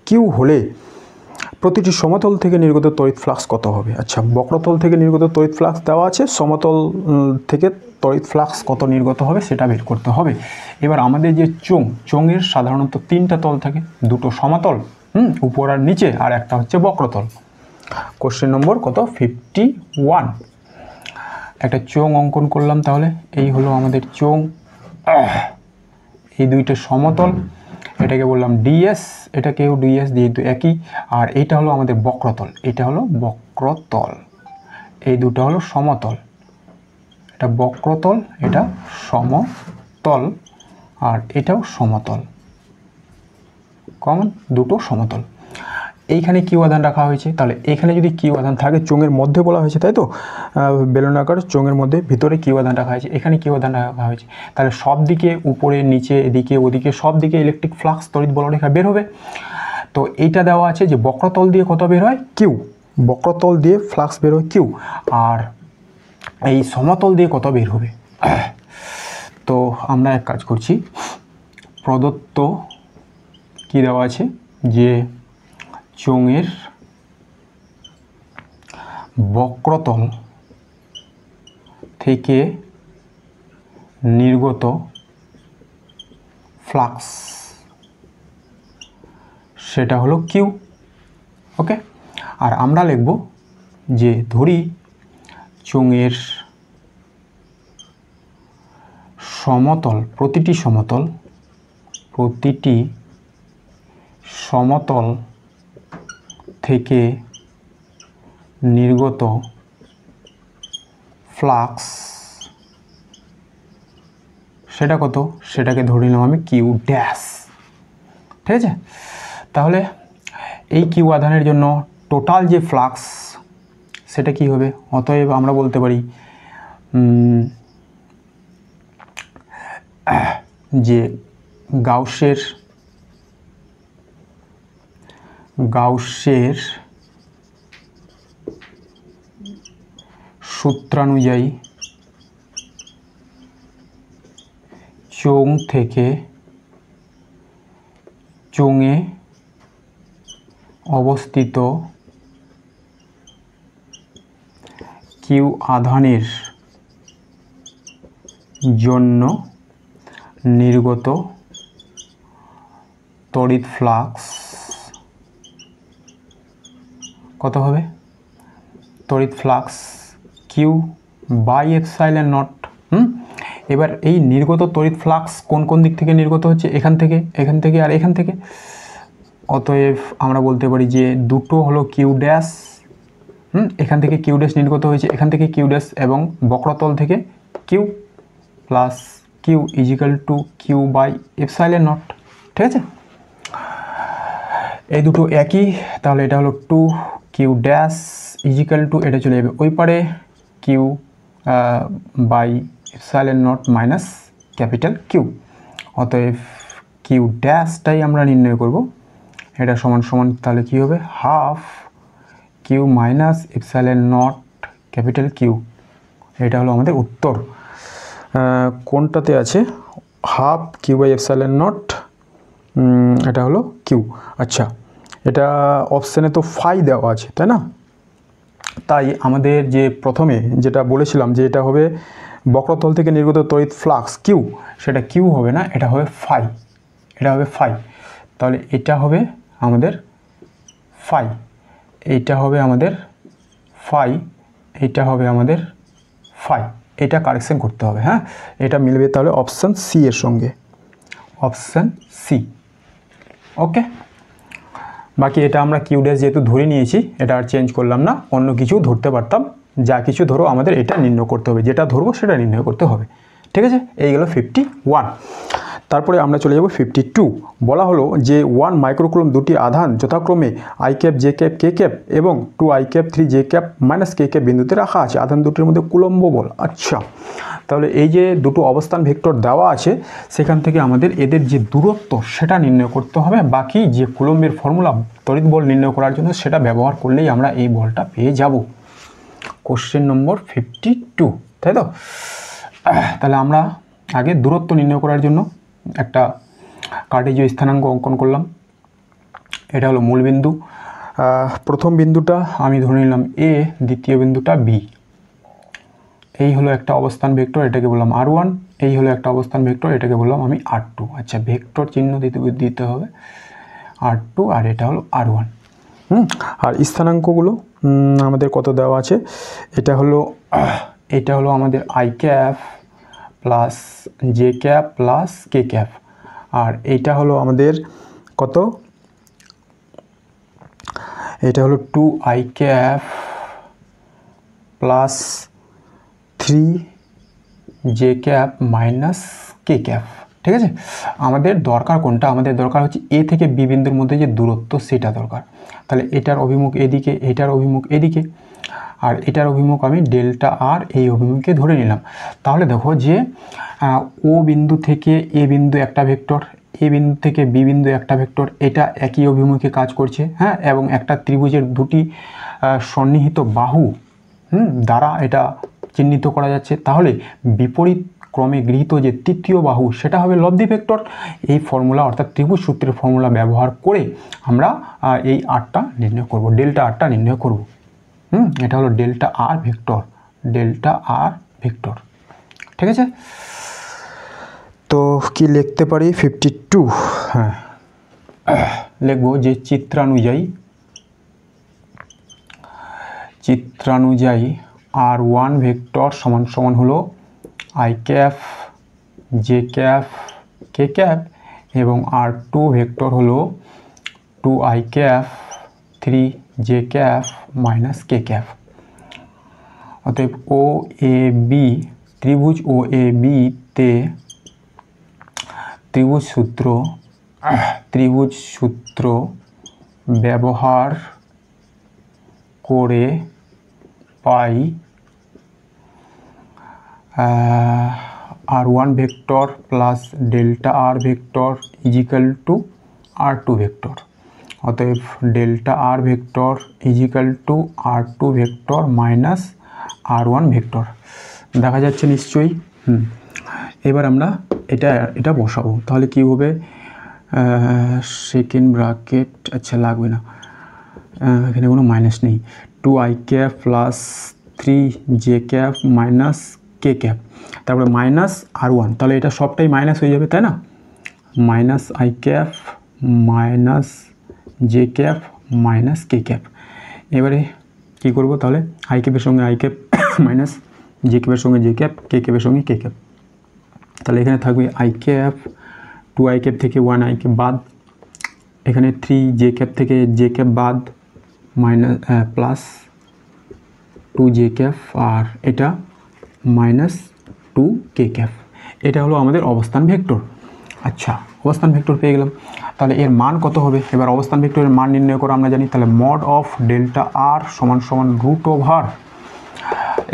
কিউ হলে প্রতিটি সমতল থেকে নির্গত তড়িৎ ফ্লাক্স কত হবে। আচ্ছা, বক্রতল থেকে নির্গত তড়িৎ ফ্লাক্স দেওয়া আছে, সমতল থেকে তড়িৎ ফ্লাক্স কত নির্গত হবে সেটা বের করতে হবে। এবার আমাদের যে চোঙের সাধারণত 3টা তল থাকে, 2টো সমতল উপর আর নিচে, আর একটা হচ্ছে বক্রতল। কোশ্চেন নম্বর কত, 51। একটা চোঙ অঙ্কন করলাম, তাহলে এই হলো আমাদের চোঙ, এই 2টা সমতল, এটাকে বললাম ডিএস, এটাকেও ডিএস যেহেতু একই, আর এইটা হলো আমাদের বক্রতল, এটা হলো বক্রতল, এই 2টা হলো সমতল, এটা বক্রতল, এটা সমতল, আর এটাও সমতল, কমন, 2টো সমতল। এইখানে কিউ আধান রাখা হয়েছে, তাহলে এখানে যদি কিউ আধান থাকে, চোঙের মধ্যে বলা হয়েছে, তাই তো, বেলনাকার চোঙের মধ্যে ভিতরে কিউ আধান রাখা হয়েছে, এখানে কিউ আধান রাখা হয়েছে, তাহলে সব দিকে, উপরে নিচে এদিকে ওদিকে সব দিকে ইলেকট্রিক ফ্লাক্স তড়িৎ বলরেখা বের হবে। তো এইটা দেওয়া আছে যে বক্রতল দিয়ে কত বের হয়, কিউ, বক্রতল দিয়ে ফ্লাক্স বের হয় কিউ, আর এই সমতল দিয়ে কত বের হবে। তো আমরা এক কাজ করছি, প্রদত্ত কি দেওয়া আছে, যে চোঙের বক্রতল থেকে নির্গত ফ্লাক্স সেটা হলো কিউ। ওকে, আর আমরা লিখব যে ধরি চোঙের সমতল, প্রতিটি সমতল থেকে নির্গত ফ্লাক্স সেটা কত, সেটাকে ধরে নিলাম আমি কিউ ড্যাশ। ঠিক আছে, তাহলে এই কিউ আধানের জন্য টোটাল যে ফ্লাক্স সেটা কি হবে, অতএব আমরা বলতে পারি যে গাউসের সূত্রানুযায়ী চোঙ থেকে চোঙে অবস্থিত কিউ আধানের জন্য নির্গত তড়িৎ ফ্লাক্স কত হবে, তড়িৎ ফ্লাক্স Q/ε0। এবার এই নির্গত তড়িৎ ফ্লাক্স কোন কোন দিক থেকে নির্গত হচ্ছে, এখান থেকে, আর এখান থেকে। অতএব আমরা বলতে পারি যে দুটো হলো কিউ ড্যাশ এখান থেকে কিউ ড্যাশ নির্গত হয়েছে, এখান থেকে কিউ ড্যাশ এবং বক্রতল থেকে Q plus Q equal to Q by epsilon naught. ঠিক আছে, এই দুটো একই, তাহলে এটা হলো 2 কিউ ড্যাশ ইজিক্যাল টু, এটা চলে যাবে ওই পারে Q by epsilon naught minus capital Q. অতএব কিউ ড্যাশটাই আমরা নির্ণয় করব, এটা সমান সমান তাহলে কী হবে, half Q minus epsilon naught capital Q. এটা হলো আমাদের উত্তর। কোনটাতে আছে half Q by epsilon naught, এটা হলো কিউ। আচ্ছা, এটা অপশানে তো ফাই দেওয়া আছে তাই না, তাই আমাদের যে প্রথমে যেটা বলেছিলাম যে এটা হবে বক্রতল থেকে নির্গত তড়িৎ ফ্লাক্স কিউ, সেটা কিউ হবে না, এটা হবে ফাই, এটা হবে ফাই। তাহলে এটা হবে আমাদের ফাই, এইটা হবে আমাদের ফাই, এইটা হবে আমাদের ফাই। এটা কারেকশন করতে হবে। হ্যাঁ, এটা মিলবে তাহলে অপশান সি এর সঙ্গে, অপশান সি। ওকে, বাকি এটা আমরা কিউ ড্যাশ যেহেতু ধরে নিয়েছি, এটা আর চেঞ্জ করলাম না, অন্য কিছু ধরতে পারতাম, যা কিছু ধরো আমাদের এটা নির্ণয় করতে হবে, যেটা ধরবো সেটা নির্ণয় করতে হবে। ঠিক আছে, এই গেল 51। তারপরে আমরা চলে যাব 52। বলা হলো যে 1 মাইক্রোকুলম দুটি আধান যথাক্রমে I cap J cap K cap এবং 2 I cap 3 J cap minus K cap বিন্দুতে রাখা আছে, আধান দুটির মধ্যে কুলম্ব বল। আচ্ছা, তাহলে এই যে দুটো অবস্থান ভেক্টর দেওয়া আছে, সেখান থেকে আমাদের এদের যে দূরত্ব সেটা নির্ণয় করতে হবে। বাকি যে কুলম্বের ফর্মুলা তড়িৎ বল নির্ণয় করার জন্য সেটা ব্যবহার করলেই আমরা এই বলটা পেয়ে যাব। কোশ্চেন নম্বর 52, তাই তো? তাহলে আমরা আগে দূরত্ব নির্ণয় করার জন্য একটা কার্টেজীয় স্থানাঙ্ক অঙ্কন করলাম। এটা হলো মূল বিন্দু, প্রথম বিন্দুটা আমি ধরে নিলাম এ, দ্বিতীয় বিন্দুটা বি। এই হলো একটা অবস্থান ভেক্টর, এটাকে বললাম R1। এই হলো একটা অবস্থান ভেক্টর, এটাকে বললাম আমি R2। আচ্ছা, ভেক্টর চিহ্ন দিতে হবে R2, আর এটা হলো R1। আর স্থানাঙ্কগুলো আমাদের কত দেওয়া আছে, এটা হলো আমাদের I cap plus J cap plus K cap, আর এইটা হলো আমাদের কত, এটা হলো 2 I cap plus 3 J cap minus K cap. ঠিক আছে, আমাদের দরকার কোনটা, আমাদের দরকার হচ্ছে এ থেকে বি বিন্দুর মধ্যে যে দূরত্ব সেটা দরকার। তাহলে এটার অভিমুখ এদিকে, এটার অভিমুখ এদিকে, আর এটার অভিমুখ আমি ডেল্টা আর এই অভিমুখে ধরে নিলাম। তাহলে দেখো যে ও বিন্দু থেকে এ বিন্দু একটা ভেক্টর, এ বিন্দু থেকে বি বিন্দু একটা ভেক্টর, এটা একই অভিমুখে কাজ করছে। হ্যাঁ, এবং একটা ত্রিভুজের দুটি সন্নিহিত বাহু দ্বারা এটা চিহ্নিত করা যাচ্ছে। তাহলে বিপরীত ক্রমে গৃহীত যে তৃতীয় বাহু সেটা হবে লব্ধি ভেক্টর। এই ফর্মুলা অর্থাৎ ত্রিভুজ সূত্রের ফর্মুলা ব্যবহার করে আমরা এই আরটা নির্ণয় করব, ডেল্টা আরটা নির্ণয় করব। এটা হলো delta R vector, delta R vector. ঠিক আছে, তো কি লিখতে পারি 52? হ্যাঁ, লিখব যে চিত্রানুযায়ী R1 ভেক্টর সমান সমান হলো I cap J cap K cap এবং R2 ভেক্টর হলো 2 I cap 3 J cap minus K cap. অতএব ও এ বি, ত্রিভুজ ও এ বিতে ত্রিভুজ সূত্র ব্যবহার করে পাই R1 vector plus delta R vector equal to R2 vector. অতএব delta R vector equal to R2 vector minus R1 vector. দেখা যাচ্ছে নিশ্চয়ই। এবার আমরা এটা বসাবো, তাহলে কি হবে, সেকেন্ড ব্র্যাকেট, আচ্ছা লাগবে না, এখানে কোনো মাইনাস নেই, 2 I cap plus 3 J cap minus K cap, তারপরে মাইনাস R1, তাহলে এটা সবটাই মাইনাস হয়ে যাবে তাই না, minus I cap minus J cap minus K cap. এবারে কী করবো, তাহলে আই ক্যাপের সঙ্গে আই ক্যাপ মাইনাস জে ক্যাপের সঙ্গে জে ক্যাপ, কে ক্যাপের সঙ্গে কে ক্যাপ। তাহলে এখানে থাকবে আই ক্যাপ, 2 আই ক্যাপ থেকে 1 আই ক্যাপ বাদ, এখানে 3 জে ক্যাপ থেকে জে ক্যাপ বাদ, মাইনাস প্লাস 2j ক্যাপ আর এটা -2k ক্যাপ। এটা হলো আমাদের অবস্থান ভেক্টর। আচ্ছা, অবস্থান ভেক্টর পেয়ে গেলাম। তাহলে এর মান কত হবে? এবার অবস্থান ভেক্টরের মান নির্ণয় করা আমরা জানি। তাহলে মড অফ ডেল্টা আর সমান √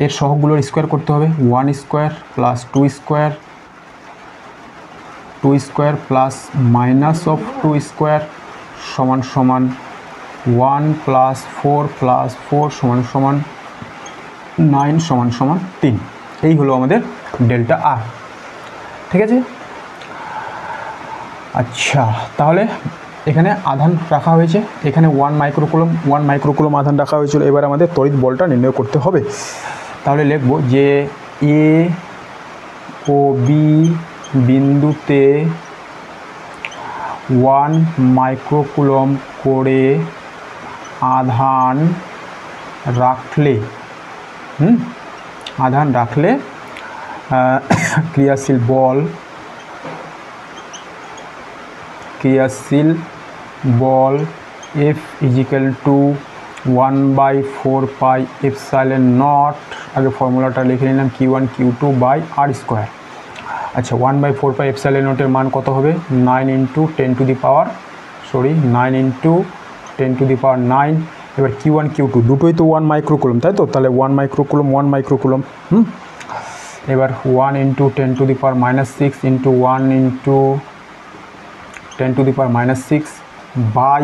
এর সহগগুলোর স্কোয়ার করতে হবে। 1 square plus 2 square, 2 square plus minus of 2 square সমান 1 প্লাস 4 প্লাস 4 সমান 9 সমান 3। এই হলো আমাদের ডেল্টা আর। ঠিক আছে। আচ্ছা, তাহলে এখানে আধান রাখা হয়েছে, এখানে 1 মাইক্রোকুলম আধান রাখা হয়েছিল। এবার আমাদের তড়িৎ বলটা নির্ণয় করতে হবে। তাহলে লিখব যে এ ও বি বিন্দুতে 1 মাইক্রোকুলম করে আধান রাখলে ক্রিয়াশীল বল F = 1/4 পাই এপসাইলন নট, আগে ফর্মুলাটা লিখে নিলাম, Q1 Q2 by R square. আচ্ছা, 1/4 পাই এপসাইলন নটের মান কত হবে? 9 × 10 to the power 9। এবার Q1 Q2 দুটোই তো 1 মাইক্রোকুলম, তাই তো? তাহলে 1 মাইক্রোকুলম। এবার 1 × 10 to the power -6 × 1 × 10 to the power -6 by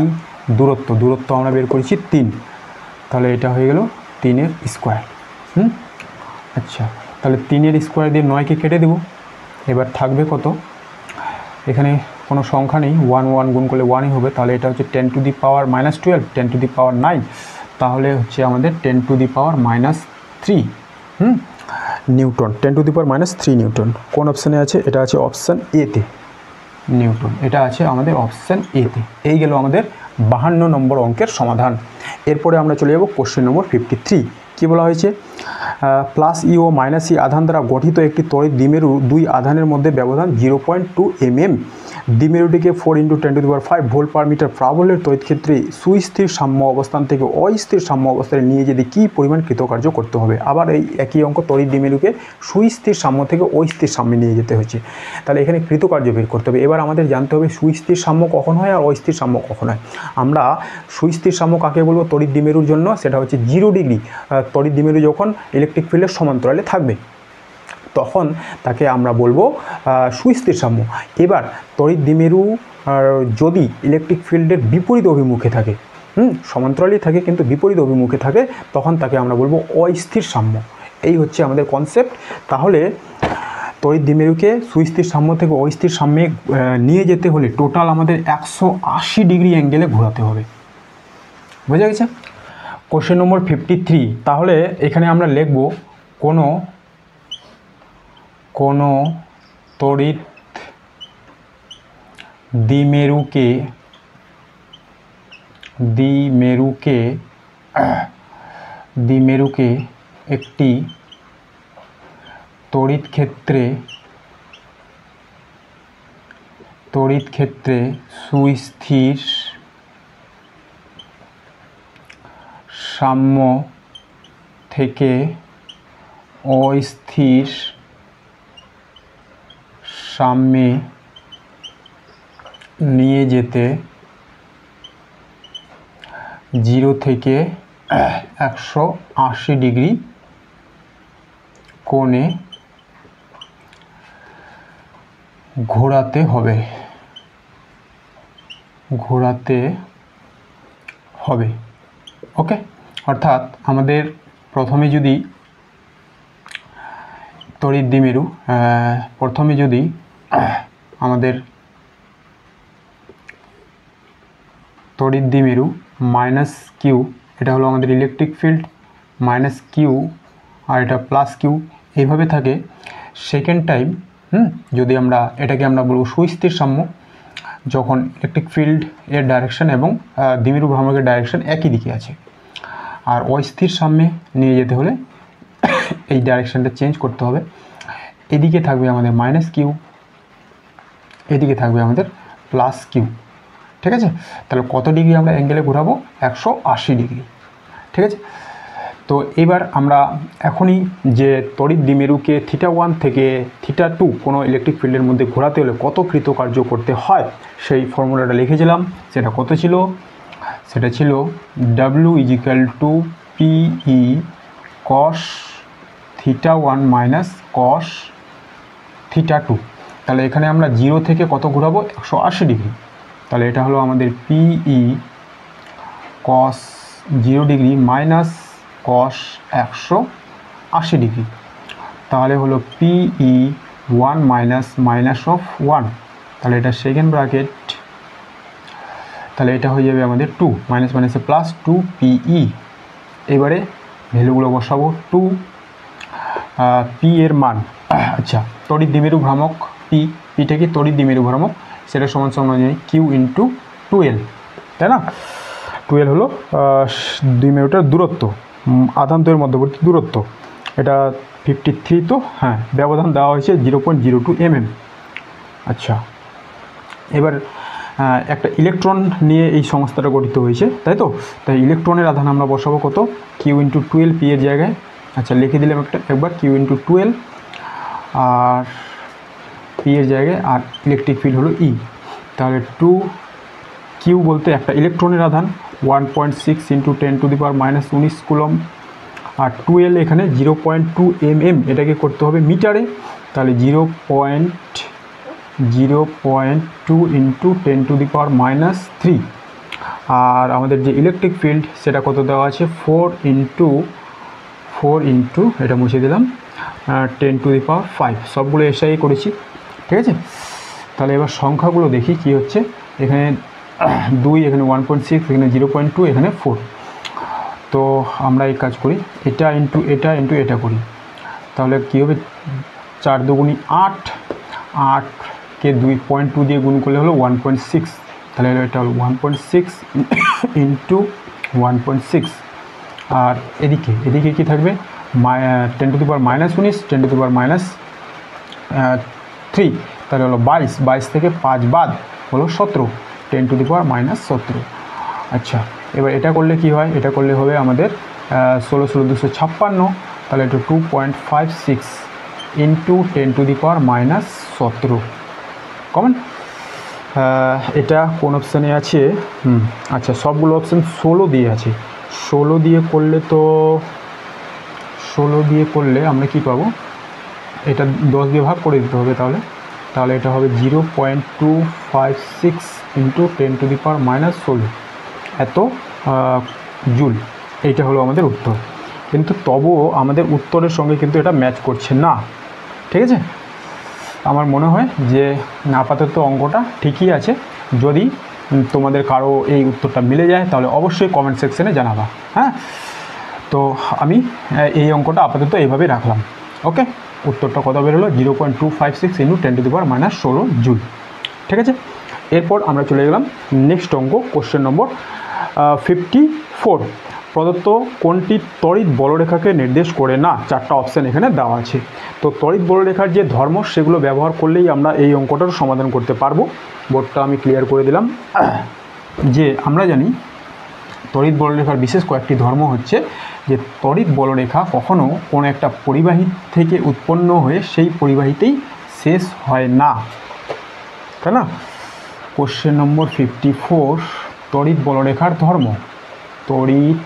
দূরত্ব আমরা বের করেছি 3। তাহলে এটা হয়ে গেল 3-এর স্কোয়ার। আচ্ছা, তাহলে 3-এর স্কোয়ার দিয়ে 9কে কেটে দেব। এবার থাকবে কত? এখানে কোনো সংখ্যা নেই, 1 গুণ করলে 1ই হবে। তাহলে এটা হচ্ছে 10 to the power -12, 10 to the power 9। তাহলে হচ্ছে আমাদের 10 to the power -3 Newton, 10 to the power -3 Newton. কোন অপশানে আছে? এটা আছে অপশান এতে, নিউটন। এটা আছে আমাদের অপশান এতে। এই গেল আমাদের 52 নম্বর অঙ্কের সমাধান। এরপরে আমরা চলে যাব কোশ্চেন নম্বর 53। কী বলা হয়েছে? প্লাস ই ও মাইনাস ই আধান দ্বারা গঠিত একটি তড়িৎ দ্বিমেরু, দুই আধানের মধ্যে ব্যবধান 0.2 mm। দ্বিমেরুটিকে 4 × 10⁵ ভোল্ট পার মিটার প্রাবল্যের তড়িৎ ক্ষেত্রে সুস্থির সাম্য অবস্থান থেকে অস্থির সাম্য অবস্থায় নিয়ে যেতে কী পরিমাণ কৃতকার্য করতে হবে? আবার এই একই অঙ্ক, তড়িৎ দ্বিমেরুকে সুস্থির সাম্য থেকে অস্থির সাম্যে নিয়ে যেতে হচ্ছে। তাহলে এখানে কৃতকার্য বের করতে হবে। এবার আমাদের জানতে হবে সুস্থির সাম্য কখন হয় আর অস্থির সাম্য কখন হয়। আমরা সুস্থির সাম্য কাকে বলবো তড়িৎ দ্বিমেরুর জন্য? সেটা হচ্ছে 0 ডিগ্রি। তড়িৎ দ্বিমেরু যখন ইলেকট্রিক ফিল্ডের সমান্তরালে থাকবে তখন তাকে আমরা বলবো সুস্থির সাম্য। এবার তড়িৎ দ্বিমেরু যদি ইলেকট্রিক ফিল্ডের বিপরীত অভিমুখে থাকে, সমান্তরালেই থাকে কিন্তু বিপরীত অভিমুখে থাকে, তখন তাকে আমরা বলবো অস্থির সাম্য। এই হচ্ছে আমাদের কনসেপ্ট। তাহলে তড়িৎ দ্বিমেরুকে সুস্থির সাম্য থেকে অস্থির সাম্যে নিয়ে যেতে হলে টোটাল আমাদের 180 ডিগ্রি অ্যাঙ্গেলে ঘোরাতে হবে। বোঝা গেছে? Question number 53। তাহলে এখানে আমরা লিখব কোনো তড়িৎ দ্বিমেরুকে একটি তড়িৎ ক্ষেত্রে সুস্থির সাম্য থেকে অস্থির সাম্যে নিয়ে যেতে 0 থেকে 180 ডিগ্রি কোণে ঘোরাতে হবে। ওকে, অর্থাৎ আমাদের প্রথমে যদি তড়িৎ দ্বিমেরু আমাদের তড়িৎ দ্বিমেরু -q, এটা হলো আমাদের ইলেকট্রিক ফিল্ড, -q আর এটা +q এইভাবে থাকে। সেকেন্ড টাইম যদি আমরা এটাকে আমরা বলবো সুস্থির সাম্য, যখন ইলেকট্রিক ফিল্ড এর ডাইরেকশন এবং দ্বিমেরু ভ্রামকের ডাইরেকশন একই দিকে আছে। আর অস্থির সাম্যে নিয়ে যেতে হলে এই ডাইরেকশনটা চেঞ্জ করতে হবে। এদিকে থাকবে আমাদের -q, এদিকে থাকবে আমাদের +q। ঠিক আছে? তাহলে কত ডিগ্রি আমরা অ্যাঙ্গেলে ঘোরাবো? 180 ডিগ্রি। ঠিক আছে? তো এবার আমরা এখনই যে তড়িৎ দ্বিমেরুকে θ1 থেকে θ2 কোনো ইলেকট্রিক ফিল্ডের মধ্যে ঘোরাতে হলে কত কৃতকার্য করতে হয় সেই ফর্মুলাটা লিখেছিলাম। সেটা কত ছিল? সেটা ছিল W = PE cos θ1 minus cos θ2। তাহলে এখানে আমরা 0 থেকে কত ঘোরাবো? 180 ডিগ্রি। তাহলে এটা হলো আমাদের PE cos 0 degree minus cos 180 degree. তাহলে হলো PE 1 মাইনাস মাইনাস অফ 1। তাহলে এটা সেকেন্ড ব্র্যাকেট, তাহলে এটা হয়ে যাবে আমাদের 2 মাইনাস মাইনাসে প্লাস 2 PE। এবারে ভ্যালুগুলো বসাবো। 2 P এর মান, আচ্ছা তড়িৎ দ্বিমেরু ভ্রামক পিটা কি তড়িৎ দ্বিমেরু ভ্রামক, সেটা সমান সমান জানি Q × 2L, তাই না? 2L হলো দ্বিমেরুটার দূরত্ব, আধান্তরের মধ্যবর্তী দূরত্ব। এটা 53, তো হ্যাঁ ব্যবধান দেওয়া হয়েছে 0.02 mm। আচ্ছা এবার একটা ইলেকট্রন নিয়ে এই সংস্থাটা গঠিত হয়েছে, তাই তো? তাই ইলেকট্রনের আধান আমরা বসাবো কত? Q × 2L P এর জায়গায়। আচ্ছা লিখে দিলাম একবার Q × 2L আর P এর জায়গায়, আর ইলেকট্রিক ফিল্ড হলো E। তাহলে 2Q বলতে একটা ইলেকট্রনের আধান 1.6 × 10⁻⁻19 কুলম্ব, আর 2L এখানে 0.2 mm, এটাকে করতে হবে মিটারে। তাহলে 0.2 × 10⁻³ আর আমাদের যে ইলেকট্রিক ফিল্ড সেটা কত দেওয়া আছে? 4 × এটা মুছে দিলাম 10⁵। সবগুলো এসআই করেছি, ঠিক আছে? তাহলে এবার সংখ্যাগুলো দেখি কি হচ্ছে। এখানে 2, এখানে 1.6, এখানে 0.2, এখানে 4। তো আমরা এই কাজ করি, এটা ইন্টু এটা করি। তাহলে কী হবে? 4 × 2 = 8, 8কে 2.2 দিয়ে গুণ করলে হলো 1.6। তাহলে এটা হলো 1.6 × 1.6। আর এদিকে কি থাকবে? 10⁻⁻19, 10⁻³ তাহলে হলো 22 থেকে 5 বাদ হলো 17, 10⁻⁻17। আচ্ছা এবার এটা করলে কি হয়? এটা করলে হবে আমাদের 16 × 256, তাহলে এটা 2.56 × 10⁻⁻17 কমন। এটা কোন অপশানে আছে? আচ্ছা সবগুলো অপশান 16 দিয়ে আছে। 16 দিয়ে করলে তো 16 দিয়ে করলে আমরা কি পাবো? এটা 10 দিয়ে ভাগ করে দিতে হবে। তাহলে এটা হবে 0.256 × 10⁻⁻16 এত জুল। এইটা হলো আমাদের উত্তর। কিন্তু তবুও আমাদের উত্তরের সঙ্গে কিন্তু এটা ম্যাচ করছে না, ঠিক আছে? আমার মনে হয় যে আপাতত অঙ্কটা ঠিকই আছে। যদি তোমাদের কারো এই উত্তরটা মিলে যায় তাহলে অবশ্যই কমেন্ট সেকশানে জানাবা। হ্যাঁ, তো আমি এই অঙ্কটা আপাতত এইভাবেই রাখলাম। ওকে, উত্তরটা কত বেরোলো? 0.256 × 10⁻⁻16 জুল, ঠিক আছে? এরপর আমরা চলে গেলাম নেক্সট অঙ্ক, কোশ্চেন নম্বর 54। প্রদত্ত কোনটি তড়িৎ বলরেখাকে নির্দেশ করে না? 4টা অপশান এখানে দেওয়া আছে। তো তড়িৎ বলরেখার যে ধর্ম সেগুলো ব্যবহার করলেই আমরা এই অঙ্কটার সমাধান করতে পারবো। বোর্ডটা আমি ক্লিয়ার করে দিলাম যে আমরা জানি তড়িৎ বলরেখার বিশেষ কয়েকটি ধর্ম হচ্ছে যে তড়িৎ বলরেখা কখনো কোনো একটা পরিবাহী থেকে উৎপন্ন হয়ে সেই পরিবাহীতেই শেষ হয় না, তাই না? কোশ্চেন নম্বর 54, তড়িৎ বলরেখার ধর্ম। তড়িৎ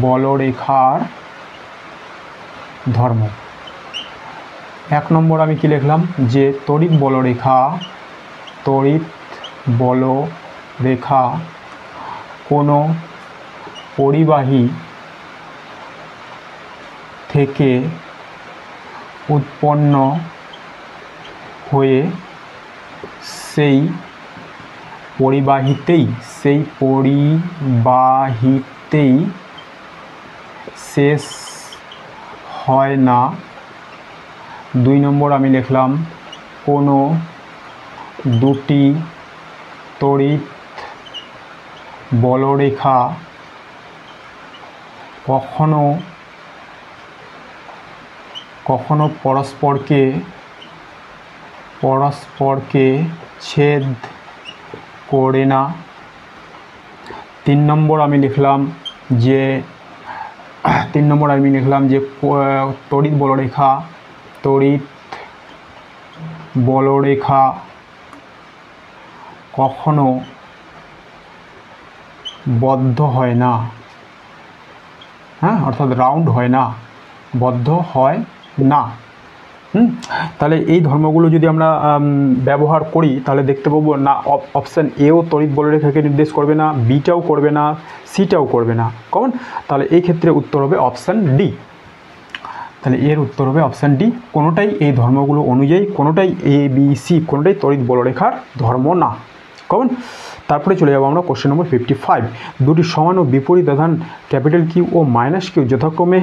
বলরেখার ধর্ম 1 নম্বর আমি কি লিখলাম? যে তড়িৎ বলরেখা কোনো পরিবাহী থেকে উৎপন্ন হয়ে সেই পরিবাহীতেই শেষ হয় না। 2 নম্বর আমি লিখলাম কোনো দুটি তড়িৎ বলরেখা কখনো পরস্পরকে ছেদ করে না। 3 নম্বর আমি লিখলাম যে 3 নম্বর আমি লিখলাম যে তড়িৎ বলরেখা কখনো বদ্ধ হয় না, হ্যাঁ, অর্থাৎ রাউন্ড হয় না, বদ্ধ হয় না। তাহলে এই ধর্মগুলো যদি আমরা ব্যবহার করি তাহলে দেখতে পাবো না অপশান এও তড়িৎ বলরেখাকে নির্দেশ করবে না, বিটাও করবে না, সিটাও করবে না। কমন? তাহলে এই ক্ষেত্রে উত্তর হবে অপশান ডি। তাহলে এর উত্তর হবে অপশান ডি। কোনোটাই এই ধর্মগুলো অনুযায়ী কোনোটাই এ বি সি কোনোটাই তড়িৎ বলরেখার ধর্ম না। কমন? তারপরে চলে যাবো আমরা কোশ্চেন নম্বর 55। দুটি সমান ও বিপরীত আধান ক্যাপিটাল কিউ ও মাইনাস কিউ যথাক্রমে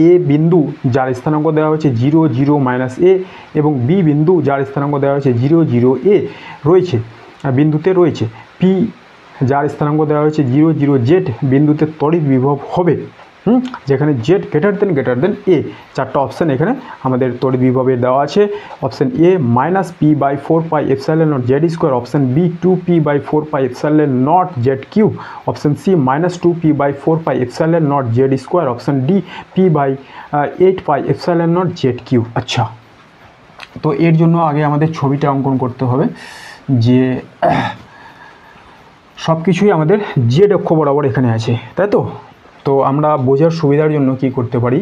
এ বিন্দু যার স্থানাঙ্ক দেওয়া হয়েছে 0 0 মাইনাস এ এবং বি বিন্দু যার স্থানাঙ্ক দেওয়া হয়েছে 0 0 এ রয়েছে বিন্দুতে রয়েছে, পি যার স্থানাঙ্ক দেওয়া হয়েছে 0 0 জেড বিন্দুতে তড়িৎ বিভব হবে, যেখানে জেড গ্রেটার দেন এ। চারটা অপশান এখানে আমাদের তড়িৎ বিভবের দেওয়া আছে। Option A minus P by 4 pi epsilon naught Z square, option B 2p by 4 pi epsilon naught Z cube, option C minus 2p by 4 pi epsilon naught Z square, option D P by 8 pi epsilon naught Z cube. আচ্ছা, তো এর জন্য আগে আমাদের ছবিটা অঙ্কন করতে হবে যে সব কিছুই আমাদের জেড অক্ষ বরাবর এখানে আছে, তাই তো? তো আমরা বোঝার সুবিধার জন্য কি করতে পারি,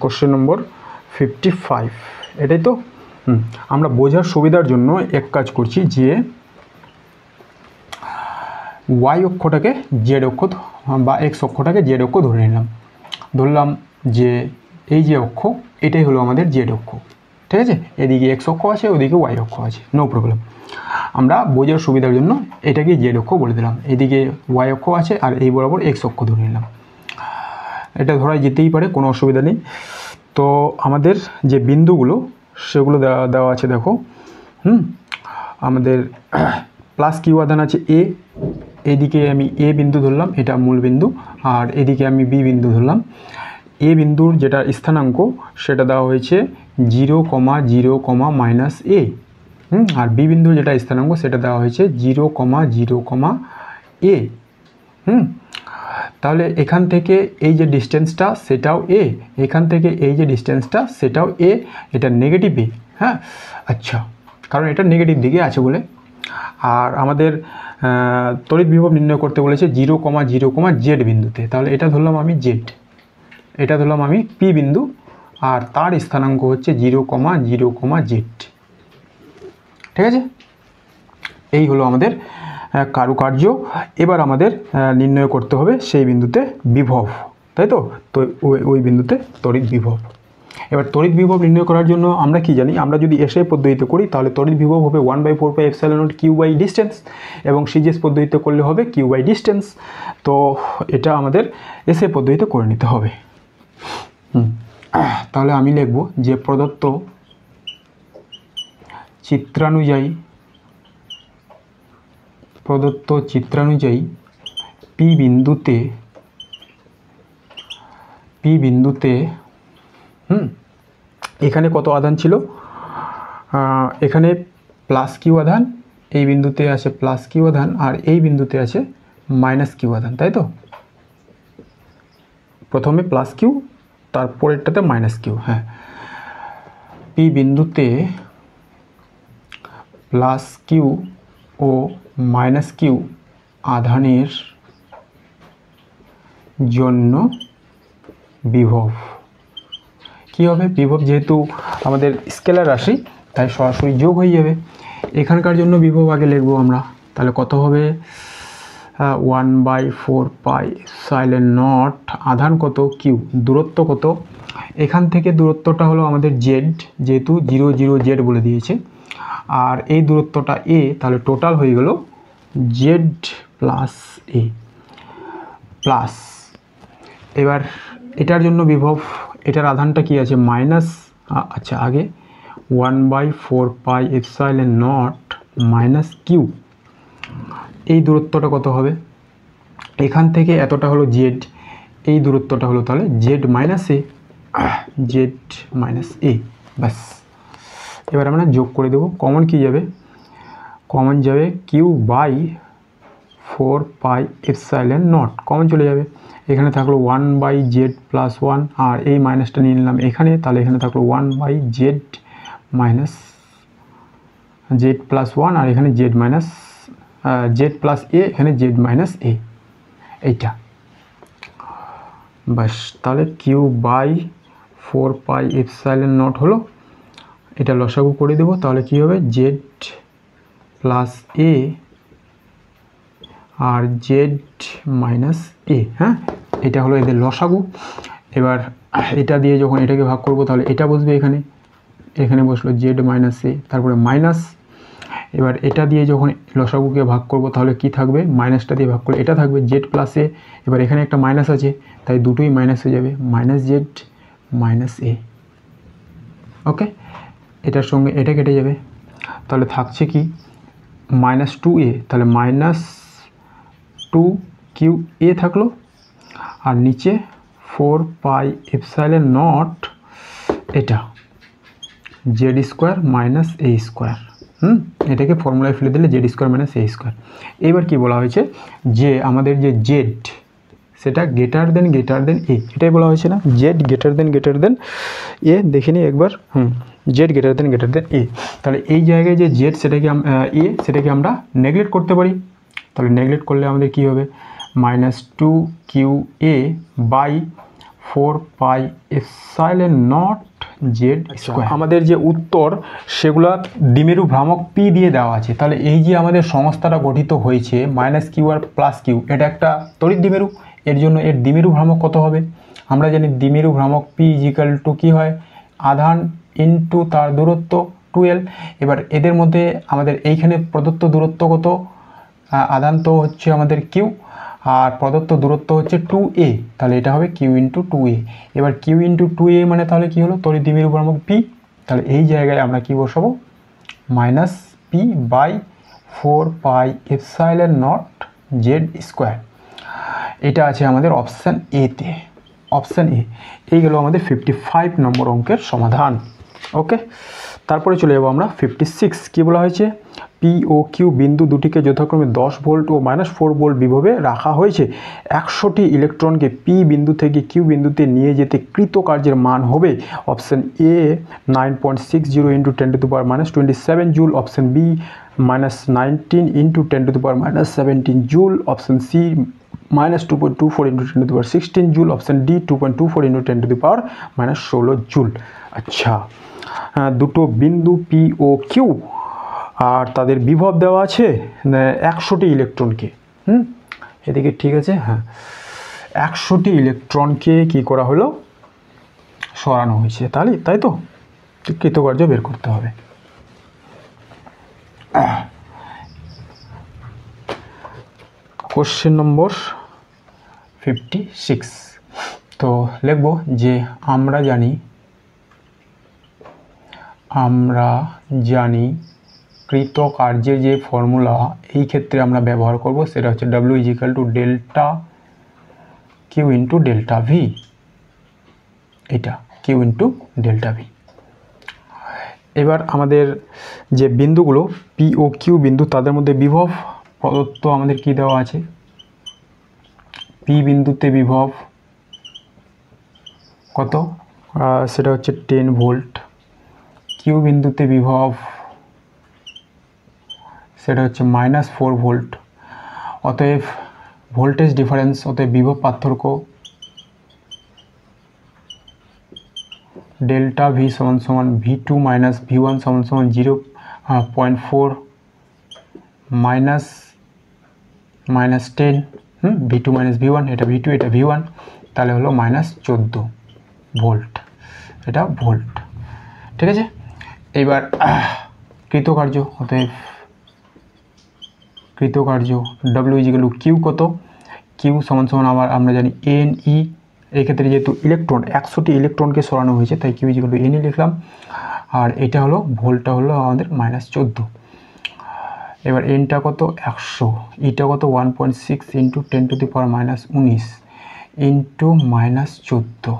কোশ্চেন নম্বর 55 এটাই তো। আমরা বোঝার সুবিধার জন্য এক কাজ করছি যে ওয়াই অক্ষটাকে জেড অক্ষ বা এক্স অক্ষটাকে জেড অক্ষ ধরলাম যে এই যে অক্ষ এটাই হলো আমাদের জেড অক্ষ, ঠিক আছে? এদিকে এক্স অক্ষ আছে, ওদিকে ওয়াই অক্ষ আছে, নো প্রবলেম। আমরা বোঝার সুবিধার জন্য এটাকে জেড অক্ষ বলে দিলাম, এদিকে ওয়াই অক্ষ আছে আর এই বরাবর এক্স অক্ষ ধরে নিলাম। এটা ধরা যেতেই পারে, কোনো অসুবিধা নেই। তো আমাদের যে বিন্দুগুলো সেগুলো দেওয়া আছে, দেখো। আমাদের প্লাস কিউ আধান আছে এ, এদিকে আমি এ বিন্দু ধরলাম, এটা মূল বিন্দু, আর এদিকে আমি বি বিন্দু ধরলাম। এ বিন্দুর যেটা স্থানাঙ্ক সেটা দেওয়া হয়েছে 0, 0, মাইনাস এ, আর বি বিন্দুর যেটা স্থানাঙ্ক সেটা দেওয়া হয়েছে 0, 0, এ। তাহলে এখান থেকে এই যে ডিস্টেন্সটা সেটাও এ, এখান থেকে এই যে ডিস্টেন্সটা সেটাও এ, এটা নেগেটিভ এ, হ্যাঁ। আচ্ছা, কারণ এটা নেগেটিভ দিকে আছে বলে। আর আমাদের তড়িৎ বিভব নির্ণয় করতে বলেছে 0, 0, জেড বিন্দুতে, তাহলে এটা ধরলাম আমি জেড, এটা ধরলাম আমি পি বিন্দু, আর তার স্থানাঙ্ক হচ্ছে 0, 0, জেড, ঠিক আছে? এই হলো আমাদের কারুকার্য। এবার আমাদের নির্ণয় করতে হবে সেই বিন্দুতে বিভব, তাই তো? তো ওই বিন্দুতে তড়িৎ বিভব। এবার তড়িৎ বিভব নির্ণয় করার জন্য আমরা কি জানি, আমরা যদি এসআই পদ্ধতিতে করি তাহলে তড়িৎ বিভব হবে 1/4 pi epsilon not Q by distance, এবং সিজিএস পদ্ধতিতে করলে হবে কিউ বাই ডিস্টেন্স। তো এটা আমাদের এসআই পদ্ধতিতে করে নিতে হবে। তাহলে আমি লিখব যে প্রদত্ত চিত্রানুযায়ী পি বিন্দুতে এখানে কত আধান ছিল, এখানে প্লাস কিউ আধান, এই বিন্দুতে আছে প্লাস কিউ আধান, আর এই বিন্দুতে আছে মাইনাস কিউ আধান, তাই তো? প্রথমে প্লাস কিউ, তারপরেরটাতে মাইনাস কিউ। হ্যাঁ, পি বিন্দুতে প্লাস কিউ ও মাইনাস কিউ আধানের জন্য বিভব কী হবে? বিভব যেহেতু আমাদের স্কেলার রাশি তাই সরাসরি যোগ হয়ে যাবে। এখানকার জন্য বিভব আগে লিখবো আমরা, তাহলে কত হবে? 1/4 পাই এপসাইলন নট, আধান কত? কিউ, দূরত্ব কত? এখান থেকে দূরত্বটা হলো আমাদের জেড, যেহেতু 0, 0, জেড বলে দিয়েছে, আর এই দূরত্বটা এ, তাহলে টোটাল হয়ে গেল জেড প্লাস এ প্লাস। এবার এটার জন্য বিভব, এটার আধানটা কি আছে? মাইনাস, আচ্ছা আগে 1/4 pi epsilon naught minus Q, এই দূরত্বটা কত হবে? এখান থেকে এতটা হলো জেড, এই দূরত্বটা হলো তাহলে জেড মাইনাস এ, ব্যাস। এবার আমরা যোগ করে দেবো, কমন কি যাবে? কমন যাবে Q by 4 pi epsilon naught common চলে যাবে, এখানে থাকলো 1/z+1 আর এই মাইনাসটা নিয়ে নিলাম এখানে, তাহলে এখানে থাকলো 1/z মাইনাস z+1 আর এখানে z+a, এখানে z - a, এইটা বাস। তাহলে q/4 পাই এপসাইলন নট হলো, এটা লসাগু করে দেবো, তাহলে কি হবে z+a আর z - a, হ্যাঁ এটা হলো এদের লসাগু। এবার এটা দিয়ে যখন এটাকে ভাগ করব তাহলে এটা বসবে এখানে, এখানে বসলো z - a, তারপরে মাইনাস। এবার এটা দিয়ে যখন লসাগুকে ভাগ করব তাহলে কি থাকবে, মাইনাসটা দিয়ে ভাগ করলে এটা থাকবে z+a, এবার এখানে একটা মাইনাস আছে তাই দুটোই মাইনাস হয়ে যাবে, -z - a। ওকে, এটার সঙ্গে এটা কেটে যাবে, তাহলে থাকছে কি -2a, তাহলে -2qa থাকলো, আর নিচে 4 পাই এপসাইলন নট এটা z² - a², এটাকে ফর্মুলায় ফেলে দিলে z² - a²। এবার কি বলা হয়েছে যে আমাদের যে z সেটা গ্রেটার দেন a, এটাই বলা হয়েছে না, z গ্রেটার দেন a, দেখে নিই একবার, z গ্রেটার দেন a। তাহলে এই জায়গায় যে z সেটাকে a সেটাকে আমরা নেগলেক্ট করতে পারি, তাহলে নেগলেক্ট করলে আমাদের কি হবে -2qa/4 pi epsilon not z²। আমাদের যে উত্তর সেগুলো দ্বিমেরু ভ্রামক p দিয়ে দেওয়া আছে, তাহলে এই যে আমাদের সংস্থাটা গঠিত হয়েছে -q আর +q, এটা একটা তড়িৎ দ্বিমেরু, এর জন্য এর দ্বিমেরু ভ্রামক কত হবে, আমরা জানি দ্বিমেরু ভ্রামক p = কি হয়, আধান ইনটু তার দূরত্ব 2l। এবার এদের মধ্যে আমাদের এইখানে প্রদত্ত দূরত্ব কত, আধান তো হচ্ছে আমাদের q আর প্রদত্ত দূরত্ব হচ্ছে 2a, তাহলে এটা হবে q × 2a। এবার q × 2a মানে তাহলে কি হলো, তড়িৎ দ্বিমেরু ভ্রামক p, তাহলে এই জায়গায় আমরা কি বসাবো -p/4 pi epsilon not z²। এটা আছে আমাদের অপশান এতে, অপশান এ। এই গেল আমাদের 55 নম্বর অঙ্কের সমাধান। ওকে, তারপরে চলে যাবো আমরা 56। কি বলা হয়েছে, পি ও কিউ বিন্দু দুটিকে যথাক্রমে 10 ভোল্ট ও -4 ভোল্ট বিভবে রাখা হয়েছে। 100টি ইলেকট্রনকে পি বিন্দু থেকে কিউ বিন্দুতে নিয়ে যেতে কৃত কার্যের মান হবে option A 9.60 × 10⁻27 joule, option B -19 × 10⁻17 joule, option C -2.24 × 10⁻16 joule, option D 2.24 × 10⁻16 joule. আচ্ছা, দুটো বিন্দু পি ও কিউ আর তাদের বিভব দেওয়া আছে 100টি ইলেকট্রনকে, এদিকে ঠিক আছে, হ্যাঁ 100টি ইলেকট্রনকে কি করা হলো, সরানো হয়েছে, তাহলে তাই তো কৃতকার্য বের করতে হবে। কোশ্চেন নম্বর 56, তো লিখব যে আমরা জানি কৃত কার্যের যে ফর্মুলা এই ক্ষেত্রে আমরা ব্যবহার করব সেটা হচ্ছে W = delta Q into delta V, এটা কিউ ইন্টু ডেল্টা ভি। এবার আমাদের যে বিন্দুগুলো পি ও কিউ বিন্দু তাদের মধ্যে বিভব প্রদত্ত আমাদের কি দেওয়া আছে, পি বিন্দুতে বিভব কত, সেটা হচ্ছে 10 ভোল্ট, কিউ বিন্দুতে বিভব সেটা হচ্ছে -4 ভোল্ট। অতএব ভোল্টেজ ডিফারেন্স, অতএব বিভব পার্থক্য delta V = V2 - V1 = 0.4 -10 V2 - V1, এটা V2 এটা V1, তাহলে হলো -14 ভোল্ট, এটা ভোল্ট, ঠিক আছে। এবার কৃতকার্য, অতএব কৃতকার্য W = কিউ কত, কিউ = আবার আমরা জানি NE, এই ক্ষেত্রে যেহেতু ইলেকট্রন 100টি ইলেকট্রনকে সরানো হয়েছে তাই কিউ = NE লিখলাম, আর এটা হলো ভোল্টটা হলো আমাদের -14। এবার এনটা কত 100, ইটা কত 1.6 × 10⁻−19 ইন্টু -14,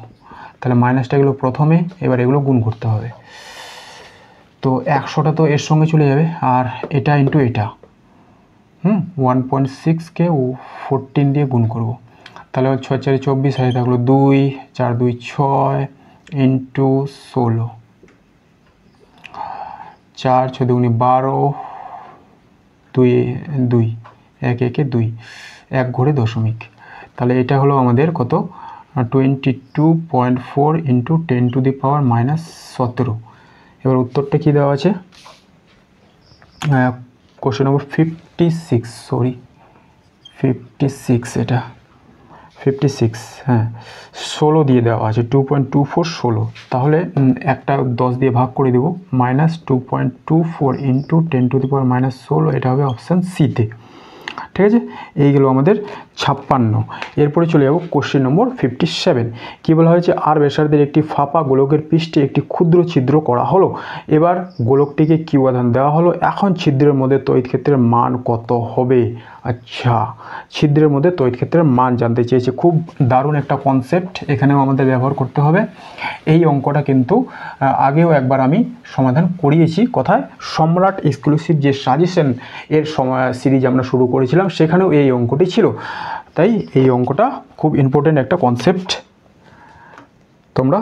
তাহলে মাইনাসটা গেলো প্রথমে, এবার এগুলো গুণ করতে হবে, তো 100টা তো এর সঙ্গে চলে যাবে, আর এটা ইন্টু এটা 1.6কে 14 দিয়ে গুণ করব, তাহলে 6 4 24 হয়ে থাকলো 2 4 2 6 ইন্টু 16, 4 6 2 12, 2 2 1 1 2, 1 ঘরে দশমিক, তাহলে এটা হলো আমাদের কত 22.4 ইন্টু 10⁻⁻17। এবার উত্তরটা কি দেওয়া আছে, কোশ্চেন নম্বর 56, সরি 56, এটা 56, হ্যাঁ 16 দিয়ে দেওয়া আছে 2.24 16, তাহলে একটা 10 দিয়ে ভাগ করে দেবো, -2.24 ইন্টু 10⁻⁻16, এটা হবে অপশান সিতে। ঠিক আছে, এইগুলো আমাদের 56। এরপরে চলে যাব কোশ্চেন নম্বর 57। কী বলা হয়েছে, আর ব্যাসার্ধের একটি ফাঁপা গোলকের পৃষ্ঠে একটি ক্ষুদ্র ছিদ্র করা হলো। এবার গোলকটিকে কিউ আধান দেওয়া হলো, এখন ছিদ্রের মধ্যে তড়িৎ ক্ষেত্রের মান কত হবে। আচ্ছা, ছিদ্রের মধ্যে তড়িৎ ক্ষেত্রের মান জানতে চেয়েছে, খুব দারুণ একটা কনসেপ্ট এখানেও আমাদের ব্যবহার করতে হবে। এই অঙ্কটা কিন্তু আগেও একবার আমি সমাধান করিয়েছি, কোথায়, সম্রাট এক্সক্লুসিভ যে সাজেশন এর সিরিজ আমরা শুরু করেছিলাম, সেখানেও এই অঙ্কটি ছিল। তাই এই অঙ্কটা খুব ইম্পর্টেন্ট একটা কনসেপ্ট, তোমরা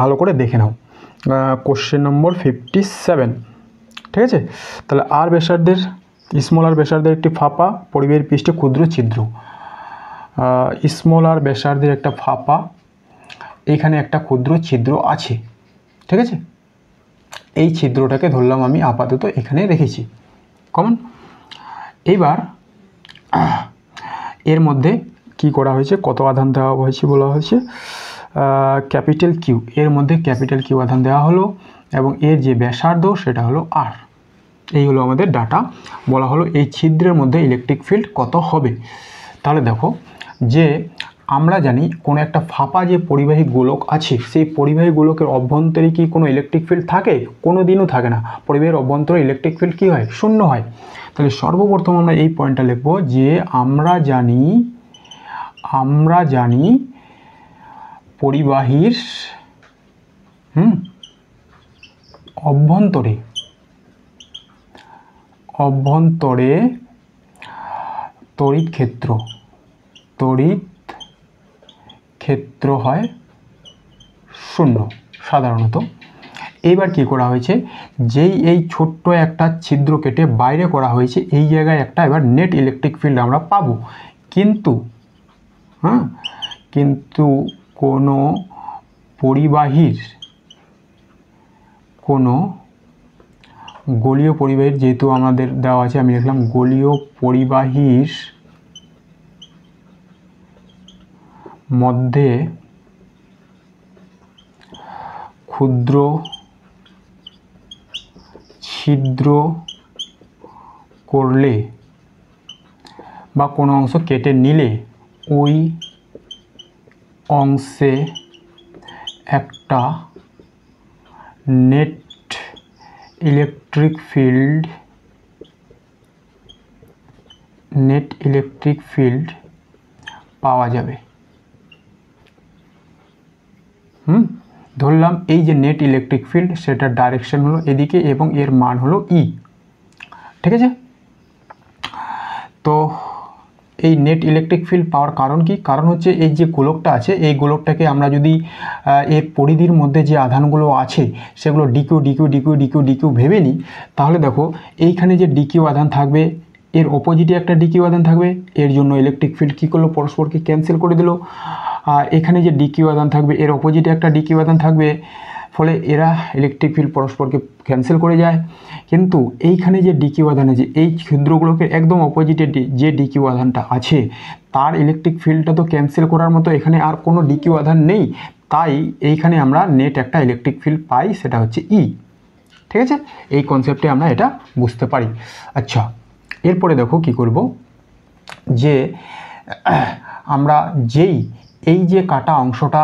ভালো করে দেখে নাও। কোশ্চেন নম্বর 57, ঠিক আছে। তাহলে আর ব্যাসার্ধের, স্মল আর ব্যাসার্ধের একটি ফাঁপা পরিবের পৃষ্ঠে ক্ষুদ্র ছিদ্র, স্মল আর ব্যাসার্ধের একটা ফাঁপা, এইখানে একটা ক্ষুদ্র ছিদ্র আছে, ঠিক আছে। এই ছিদ্রটাকে ধরলাম আমি আপাতত এখানে রেখেছি কমন। এইবার এর মধ্যে কি করা হয়েছে, কত আধান দেওয়া হয়েছে বলা হয়েছে, ক্যাপিটাল কিউ, এর মধ্যে ক্যাপিটাল কিউ আধান দেওয়া হলো, এবং এর যে ব্যাসার্ধ সেটা হলো আর। এই হলো আমাদের ডাটা, বলা হলো এই ছিদ্রের মধ্যে ইলেকট্রিক ফিল্ড কত হবে। তাহলে দেখো, যে আমরা জানি কোনো একটা ফাঁপা যে পরিবাহী গোলক আছে, সেই পরিবাহী গোলকের অভ্যন্তরে কি কোনো ইলেকট্রিক ফিল্ড থাকে? কোনো দিনও থাকে না। পরিবাহীর অভ্যন্তরে ইলেকট্রিক ফিল্ড কী হয়? শূন্য হয়। তাহলে সর্বপ্রথম আমরা এই পয়েন্টটা লিখব যে আমরা জানি পরিবাহীর অভ্যন্তরে তড়িৎ ক্ষেত্র হয় শূন্য সাধারণত। এইবার কি করা হয়েছে, যেই এই ছোট্ট একটা ছিদ্র কেটে বাইরে করা হয়েছে, এই জায়গায় একটা এবার নেট ইলেকট্রিক ফিল্ড আমরা পাবো। কিন্তু কোনো পরিবাহীর, কোনো গোলীয় পরিবাহীর, যেহেতু আমাদের দেওয়া আছে আমি লিখলাম গোলীয় পরিবাহীর মধ্যে ক্ষুদ্র ছিদ্র করলে বা কোনো অংশ কেটে নিলে ওই অংশে একটা নেট ইলেকট্রিক ফিল্ড পাওয়া যাবে। ধরলাম এই যে নেট ইলেকট্রিক ফিল্ড, সেটার ডাইরেকশন হলো এদিকে এবং এর মান হলো ই, ঠিক আছে। তো এই নেট ইলেকট্রিক ফিল্ড পাওয়ার কারণ কি? কারণ হচ্ছে এই যে গোলকটা আছে, এই গোলকটাকে আমরা যদি এর পরিধির মধ্যে যে আধানগুলো আছে সেগুলো ডিকিউ ভেবে নিই, তাহলে দেখো এইখানে যে ডিকিউ আধান থাকবে, এর অপোজিটে একটা ডিকিউ আধান থাকবে, এর জন্য ইলেকট্রিক ফিল্ড কী করলো, পরস্পরকে ক্যান্সেল করে দিল। এখানে যে ডিকিউ আধান থাকবে, এর অপোজিটে একটা ডিকিউ আধান থাকবে, ফলে এরা ইলেকট্রিক ফিল্ড পরস্পরকে ক্যান্সেল করে যায়। কিন্তু এইখানে যে ডিকিউ আধান আছে, এই ক্ষুদ্রগুলোকে একদম অপোজিটে যে ডিকিউ আধানটা আছে, তার ইলেকট্রিক ফিল্ডটা তো ক্যান্সেল করার মতো এখানে আর কোনো ডিকিউ আধান নেই, তাই এইখানে আমরা নেট একটা ইলেকট্রিক ফিল্ড পাই, সেটা হচ্ছে ই, ঠিক আছে। এই কনসেপ্টে আমরা এটা বুঝতে পারি। আচ্ছা, এরপরে দেখো কি করব, যে আমরা এই যে কাটা অংশটা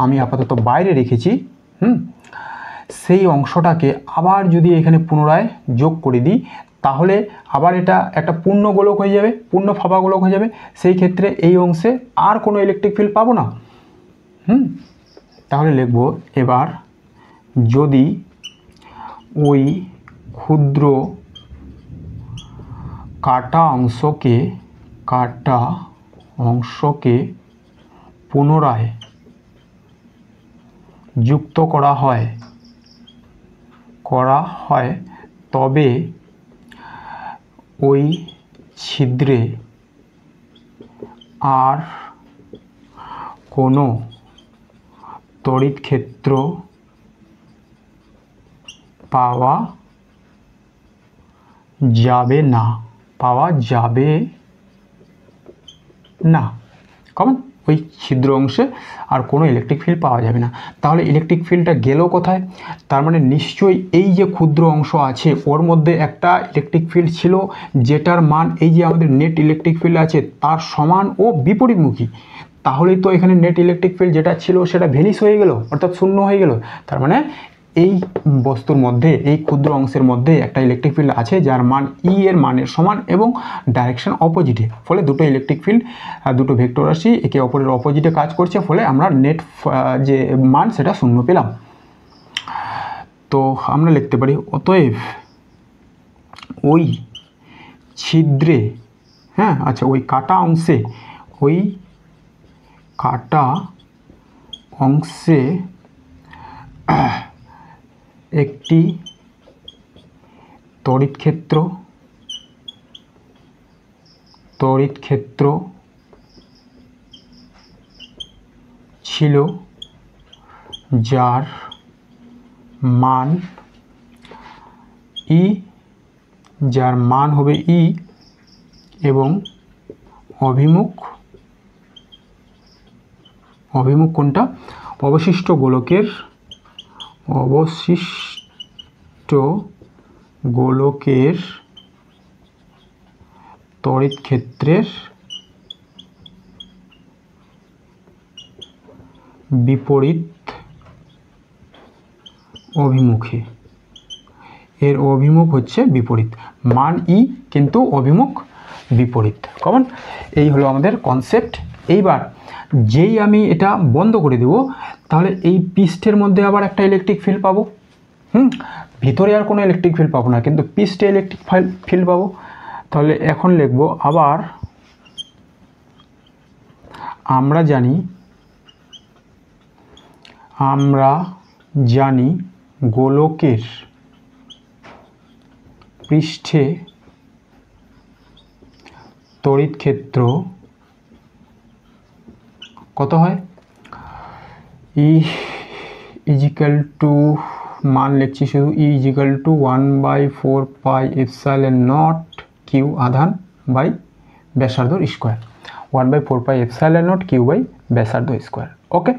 আমি আপাতত বাইরে রেখেছি, সেই অংশটাকে আবার যদি এখানে পুনরায় যোগ করে দিই, তাহলে আবার এটা একটা পূর্ণ গোলক হয়ে যাবে, পূর্ণ ফাঁপা গোলক হয়ে যাবে। সেই ক্ষেত্রে এই অংশে আর কোনো ইলেকট্রিক ফিল্ড পাবো না। তাহলে লিখব, এবার যদি ওই ক্ষুদ্র কাটা অংশকে পুনরায় যুক্ত করা হয় তবে ওই ছিদ্রে আর কোনো তড়িৎ ক্ষেত্র পাওয়া যাবে না কমন ওই ছিদ্র অংশে আর কোনো ইলেকট্রিক ফিল্ড পাওয়া যাবে না। তাহলে ইলেকট্রিক ফিল্ডটা গেল কোথায়? তার মানে নিশ্চয়ই এই যে ক্ষুদ্র অংশ আছে ওর মধ্যে একটা ইলেকট্রিক ফিল্ড ছিল যেটার মান এই যে আমাদের নেট ইলেকট্রিক ফিল্ড আছে তার সমান ও বিপরীতমুখী। তাহলেই তো এখানে নেট ইলেকট্রিক ফিল্ড যেটা ছিল সেটা ভ্যানিশ হয়ে গেল, অর্থাৎ শূন্য হয়ে গেল। তার মানে এই বস্তুর মধ্যে এই ক্ষুদ্র অংশের মধ্যে একটা ইলেকট্রিক ফিল্ড আছে যার মান ই এর মানের সমান এবং ডাইরেকশন অপোজিটে। ফলে দুটো ইলেকট্রিক ফিল্ড, দুটো ভেক্টর রাশি একে অপরের অপোজিটে কাজ করছে, ফলে আমরা নেট যে মান সেটা শূন্য পেলাম। তো আমরা লিখতে পারি অতএব ওই ছিদ্রে, আচ্ছা ওই কাটা অংশে একটি তড়িৎ ক্ষেত্র ছিল যার মান হবে ই এবং অভিমুখ কোনটা? অবশিষ্ট গোলকের তড়িৎ ক্ষেত্রের বিপরীত অভিমুখে। এর অভিমুখ হচ্ছে বিপরীত, মান ই কিন্তু অভিমুখ বিপরীত। কমন এই হলো আমাদের কনসেপ্ট। এইবার যেই আমি এটা বন্ধ করে দেব তাহলে এই পৃষ্ঠের মধ্যে আবার একটা ইলেকট্রিক ফিল্ড পাবো। ভিতরে আর কোনো ইলেকট্রিক ফিল্ড পাবো না, কিন্তু পৃষ্ঠে ইলেকট্রিক ফিল্ড পাবো। তাহলে এখন লিখব আবার আমরা জানি গোলকের পৃষ্ঠে তড়িৎ ক্ষেত্র কত হয়? ই ইজিক্যাল টু মান লিখছি শুধু E equal to 1/4 pi epsilon not Q আধান বাই ব্যাসার্ধ square. 1/4 pi epsilon not Q by ব্যাসার্ধ স্কোয়ার। ওকে,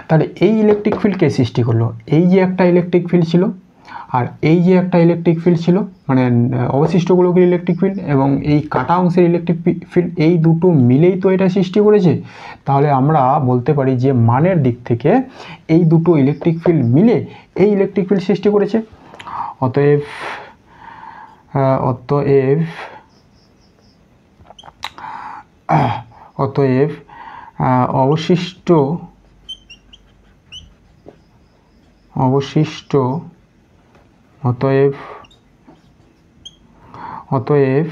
তাহলে এই ইলেকট্রিক ফিল্ড কে সৃষ্টি করলো? এই যে একটা ইলেকট্রিক ফিল্ড ছিল আর এই যে একটা ইলেকট্রিক ফিল্ড ছিল, মানে অবশিষ্টগুলোকে ইলেকট্রিক ফিল্ড এবং এই কাটা অংশের ইলেকট্রিক ফিল্ড, এই দুটো মিলেই তো এটা সৃষ্টি করেছে। তাহলে আমরা বলতে পারি যে মানের দিক থেকে এই দুটো ইলেকট্রিক ফিল্ড মিলে এই ইলেকট্রিক ফিল্ড সৃষ্টি করেছে। অতএব অতএব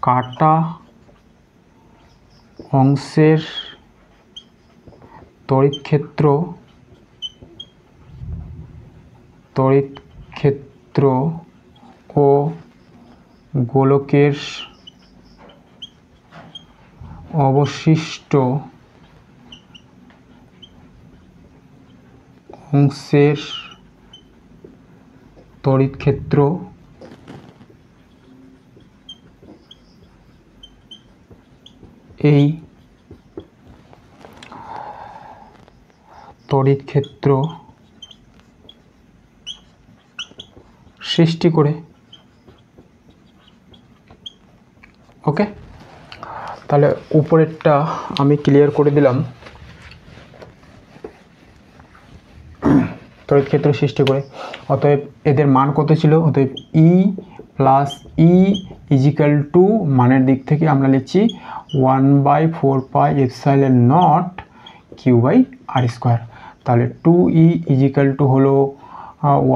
কাটা অংশের তড়িৎ ক্ষেত্র ও গোলকের অবশিষ্ট অংশের তড়িৎ ক্ষেত্র এই তড়িৎ ক্ষেত্র সৃষ্টি করে। ওকে, তাহলে উপরেরটা আমি ক্লিয়ার করে দিলাম। তড়িৎ ক্ষেত্র সৃষ্টি করে, অতএব এদের মান কত ছিল? অতএব E plus E equal to মানের দিক থেকে আমরা লিখছি 1/4 pi epsilon not Q by R square. তাহলে 2e ইজিক্যাল টু হলো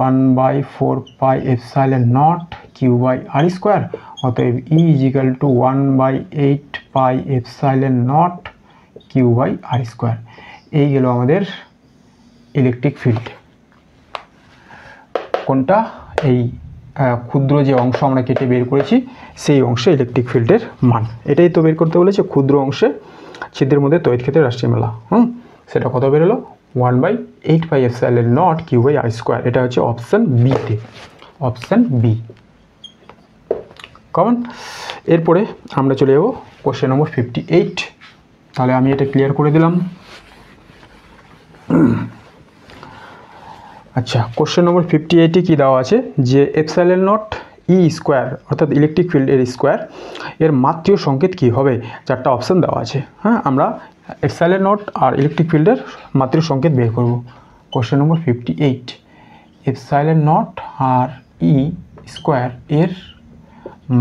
1/4 pi epsilon not Q by R square. অতএব E equal to 1/8 pi epsilon not Q by R square. এই গেল আমাদের ইলেকট্রিক ফিল্ড। কোনটা? এই ক্ষুদ্র যে অংশ আমরা কেটে বের করেছি সেই অংশে ইলেকট্রিক ফিল্ডের মান। এটাই তো বের করতে বলেছে, ক্ষুদ্র অংশে ছিদ্রের মধ্যে তড়িৎ ক্ষেত্রের রাশি মেলা। সেটা কত বেরোলো? 1/8 pi epsilon not Q by R square. এটা হচ্ছে অপশান বিতে, অপশান বি কমন। এরপরে আমরা চলে যাবো কোশ্চেন নম্বর 58। তাহলে আমি এটা ক্লিয়ার করে দিলাম। আচ্ছা, কোশ্চেন নম্বর 58-এ কী দেওয়া আছে যে এপসাইলন নট ই স্কোয়ার অর্থাৎ ইলেকট্রিক ফিল্ডের স্কোয়ার এর মাত্রিয় সংকেত কী হবে? চারটা অপশান দেওয়া আছে। হ্যাঁ, আমরা এপসাইলন নট আর ইলেকট্রিক ফিল্ডের মাত্রিয় সংকেত বের করব। Question number 58, epsilon not R E square এর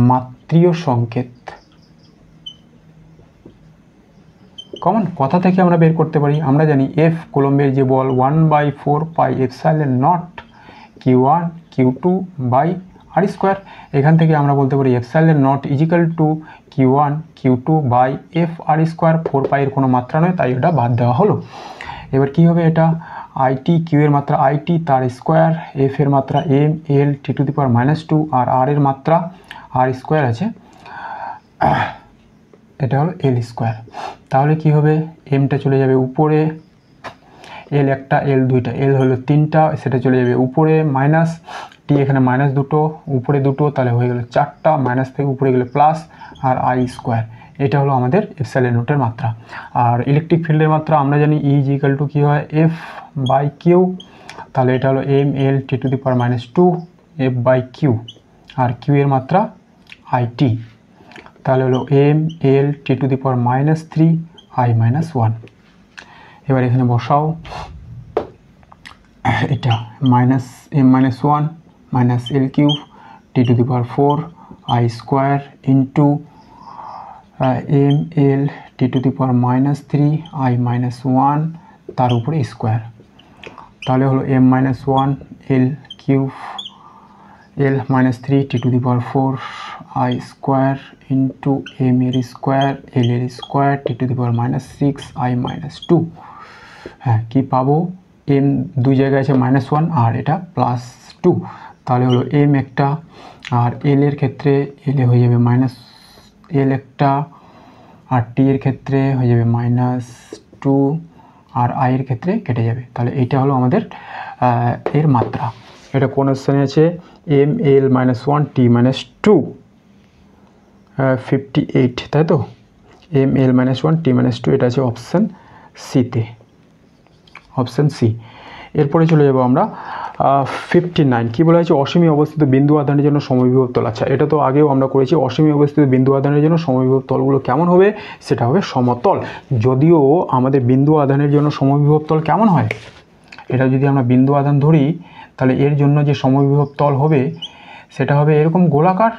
মাত্রিয় সংকেত কমন কথা থেকে আমরা বের করতে পারি। আমরা জানি এফ কুলম্বের যে বল 1/4 pi epsilon not Q1 Q2 by R square. এখান থেকে আমরা বলতে পারি epsilon naught equal to Q1 Q2 by F R square. 4 পাইয়ের কোনো মাত্রা নয়, তাই ওটা বাদ দেওয়া হলো। এবার কি হবে? এটা আইটি, কিউ এর মাত্রা আইটি তার স্কোয়ার, এফ এর মাত্রা M L T to the power -2 আর আর এর মাত্রা আর স্কোয়ার আছে, এটা হলো এল স্কোয়ার। তাহলে কি হবে? এমটা চলে যাবে উপরে, এল একটা এল দুইটা, এল হলো 3টা, সেটা চলে যাবে উপরে, মাইনাস টি এখানে -2 উপরে 2, তাহলে হয়ে গেল 4টা, মাইনাস থেকে উপরে গেলে প্লাস আর আই স্কোয়ার। এটা হলো আমাদের এপসাইলন নটের মাত্রা। আর ইলেকট্রিক ফিল্ডের মাত্রা আমরা জানি ই ইজিক্যাল টু কী হয়? F by Q. তাহলে এটা হলো M L T to the power -2 F by Q, আর কিউ এর মাত্রা আইটি। তাহলে হলো M L T to the power -3 I -1। এবার এখানে বসাও, এটা -m-1 minus L cube T to the power 4 I square into M L T to the power -3 I -1 তার উপরে স্কোয়ার। তাহলে হলো m-1 L cube L -3 T to the power 4 I square into M এর square L এর square T to the power -6 I -2। হ্যাঁ, কী পাবো? M দুই জায়গায় আছে -1 আর এটা +2। তাহলে হলো এম একটা, আর এল এর ক্ষেত্রে এল এ হয়ে যাবে এল একটা, আর টি এর ক্ষেত্রে হয়ে যাবে -2 আর আই এর ক্ষেত্রে কেটে যাবে। তাহলে এইটা হলো আমাদের এর মাত্রা। এটা কোন স্থানে আছে? এম এল -1 টি -2 58, তাই তো? এম এল -1 টি -2, এটা আছে অপশান সিতে, অপশান সি। এরপরে চলে যাব আমরা 59। কী বলা হয়েছে? অসীমে অবস্থিত বিন্দু আধানের জন্য সমবিভব তল। আচ্ছা, এটা তো আগেও আমরা করেছি। অসীমে অবস্থিত বিন্দু আধানের জন্য সমবিভব তলগুলো কেমন হবে? সেটা হবে সমতল। যদিও আমাদের বিন্দু আধানের জন্য সমবিভব তল কেমন হয়, এটা যদি আমরা বিন্দু আধান ধরি তাহলে এর জন্য যে সমবিভব তল হবে সেটা হবে এরকম গোলাকার,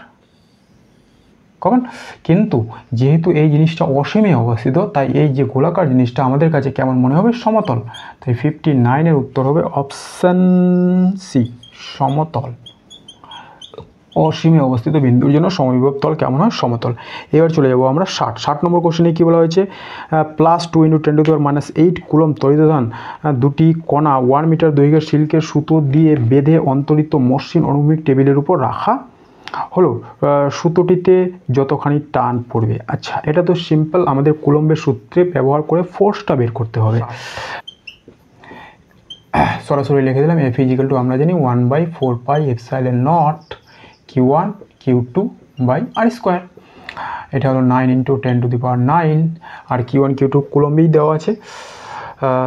কমন। কিন্তু যেহেতু এই জিনিসটা অসীমে অবস্থিত, তাই এই যে গোলাকার জিনিসটা আমাদের কাছে কেমন মনে হবে? সমতল। তাই 59-এর উত্তর হবে অপশান সি, সমতল। অসীমে অবস্থিত বিন্দুর জন্য সমবিভব তল কেমন হয়? সমতল। এবার চলে যাব আমরা 60 নম্বর কোশ্চেনে। কী বলা হয়েছে? +2 × 10⁻8 কুলম তড়িৎধান দুটি কণা 1 মিটার দৈর্ঘ্যের সিল্কের সুতো দিয়ে বেঁধে অন্তরিত মসৃণ অনুভূমিক টেবিলের উপর রাখা হলো। সুতোটিতে যতখানি টান পড়বে। আচ্ছা, এটা তো সিম্পল, আমাদের কুলম্বের সূত্রে ব্যবহার করে ফোর্সটা বের করতে হবে। সরাসরি লিখে দিলাম এফ ইজিক্যাল টু আমরা জানি 1/4 pi epsilon not Q1 Q2 by R square. এটা হলো 9 × 10⁻⁹, আর Q1 Q2 কুলম্বেই দেওয়া আছে।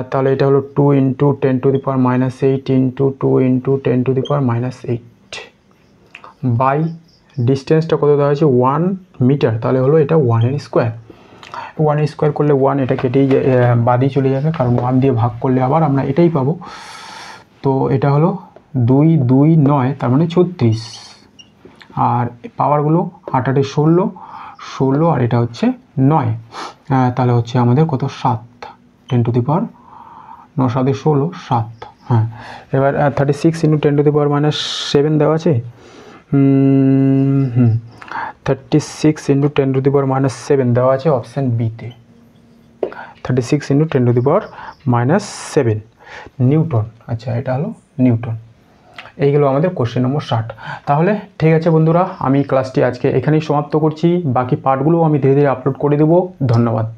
তাহলে এটা হলো 2 × 10⁻⁸ ইন্টু 2 × 10⁻⁸ বাই ডিস্টেন্সটা কত দেওয়া হয়েছে? 1 মিটার। তাহলে হলো এটা 1 স্কোয়ার। 1 স্কোয়ার করলে 1, এটা কেটেই বাদই চলে যাবে, কারণ 1 দিয়ে ভাগ করলে আবার আমরা এটাই পাবো। তো এটা হলো 2 2 9, তার মানে 36। আর পাওয়ারগুলো 8 8 16, আর এটা হচ্ছে 9। তাহলে হচ্ছে আমাদের কত? 7, 10 টু দি পাওয়ার 9 7 16 7। হ্যাঁ, এবার 36 × 10⁻⁷ দেওয়া আছে। 36 ইন্টু 10⁻⁻7 দেওয়া আছে অপশান বিতে। 36 ইন্টু 10⁻⁻7 নিউটন। আচ্ছা, এটা হলো নিউটন। এইগুলো আমাদের কোশ্চেন নম্বর 60। তাহলে ঠিক আছে বন্ধুরা, আমি ক্লাসটি আজকে এখানেই সমাপ্ত করছি। বাকি পার্টগুলোও আমি ধীরে ধীরে আপলোড করে দেবো। ধন্যবাদ।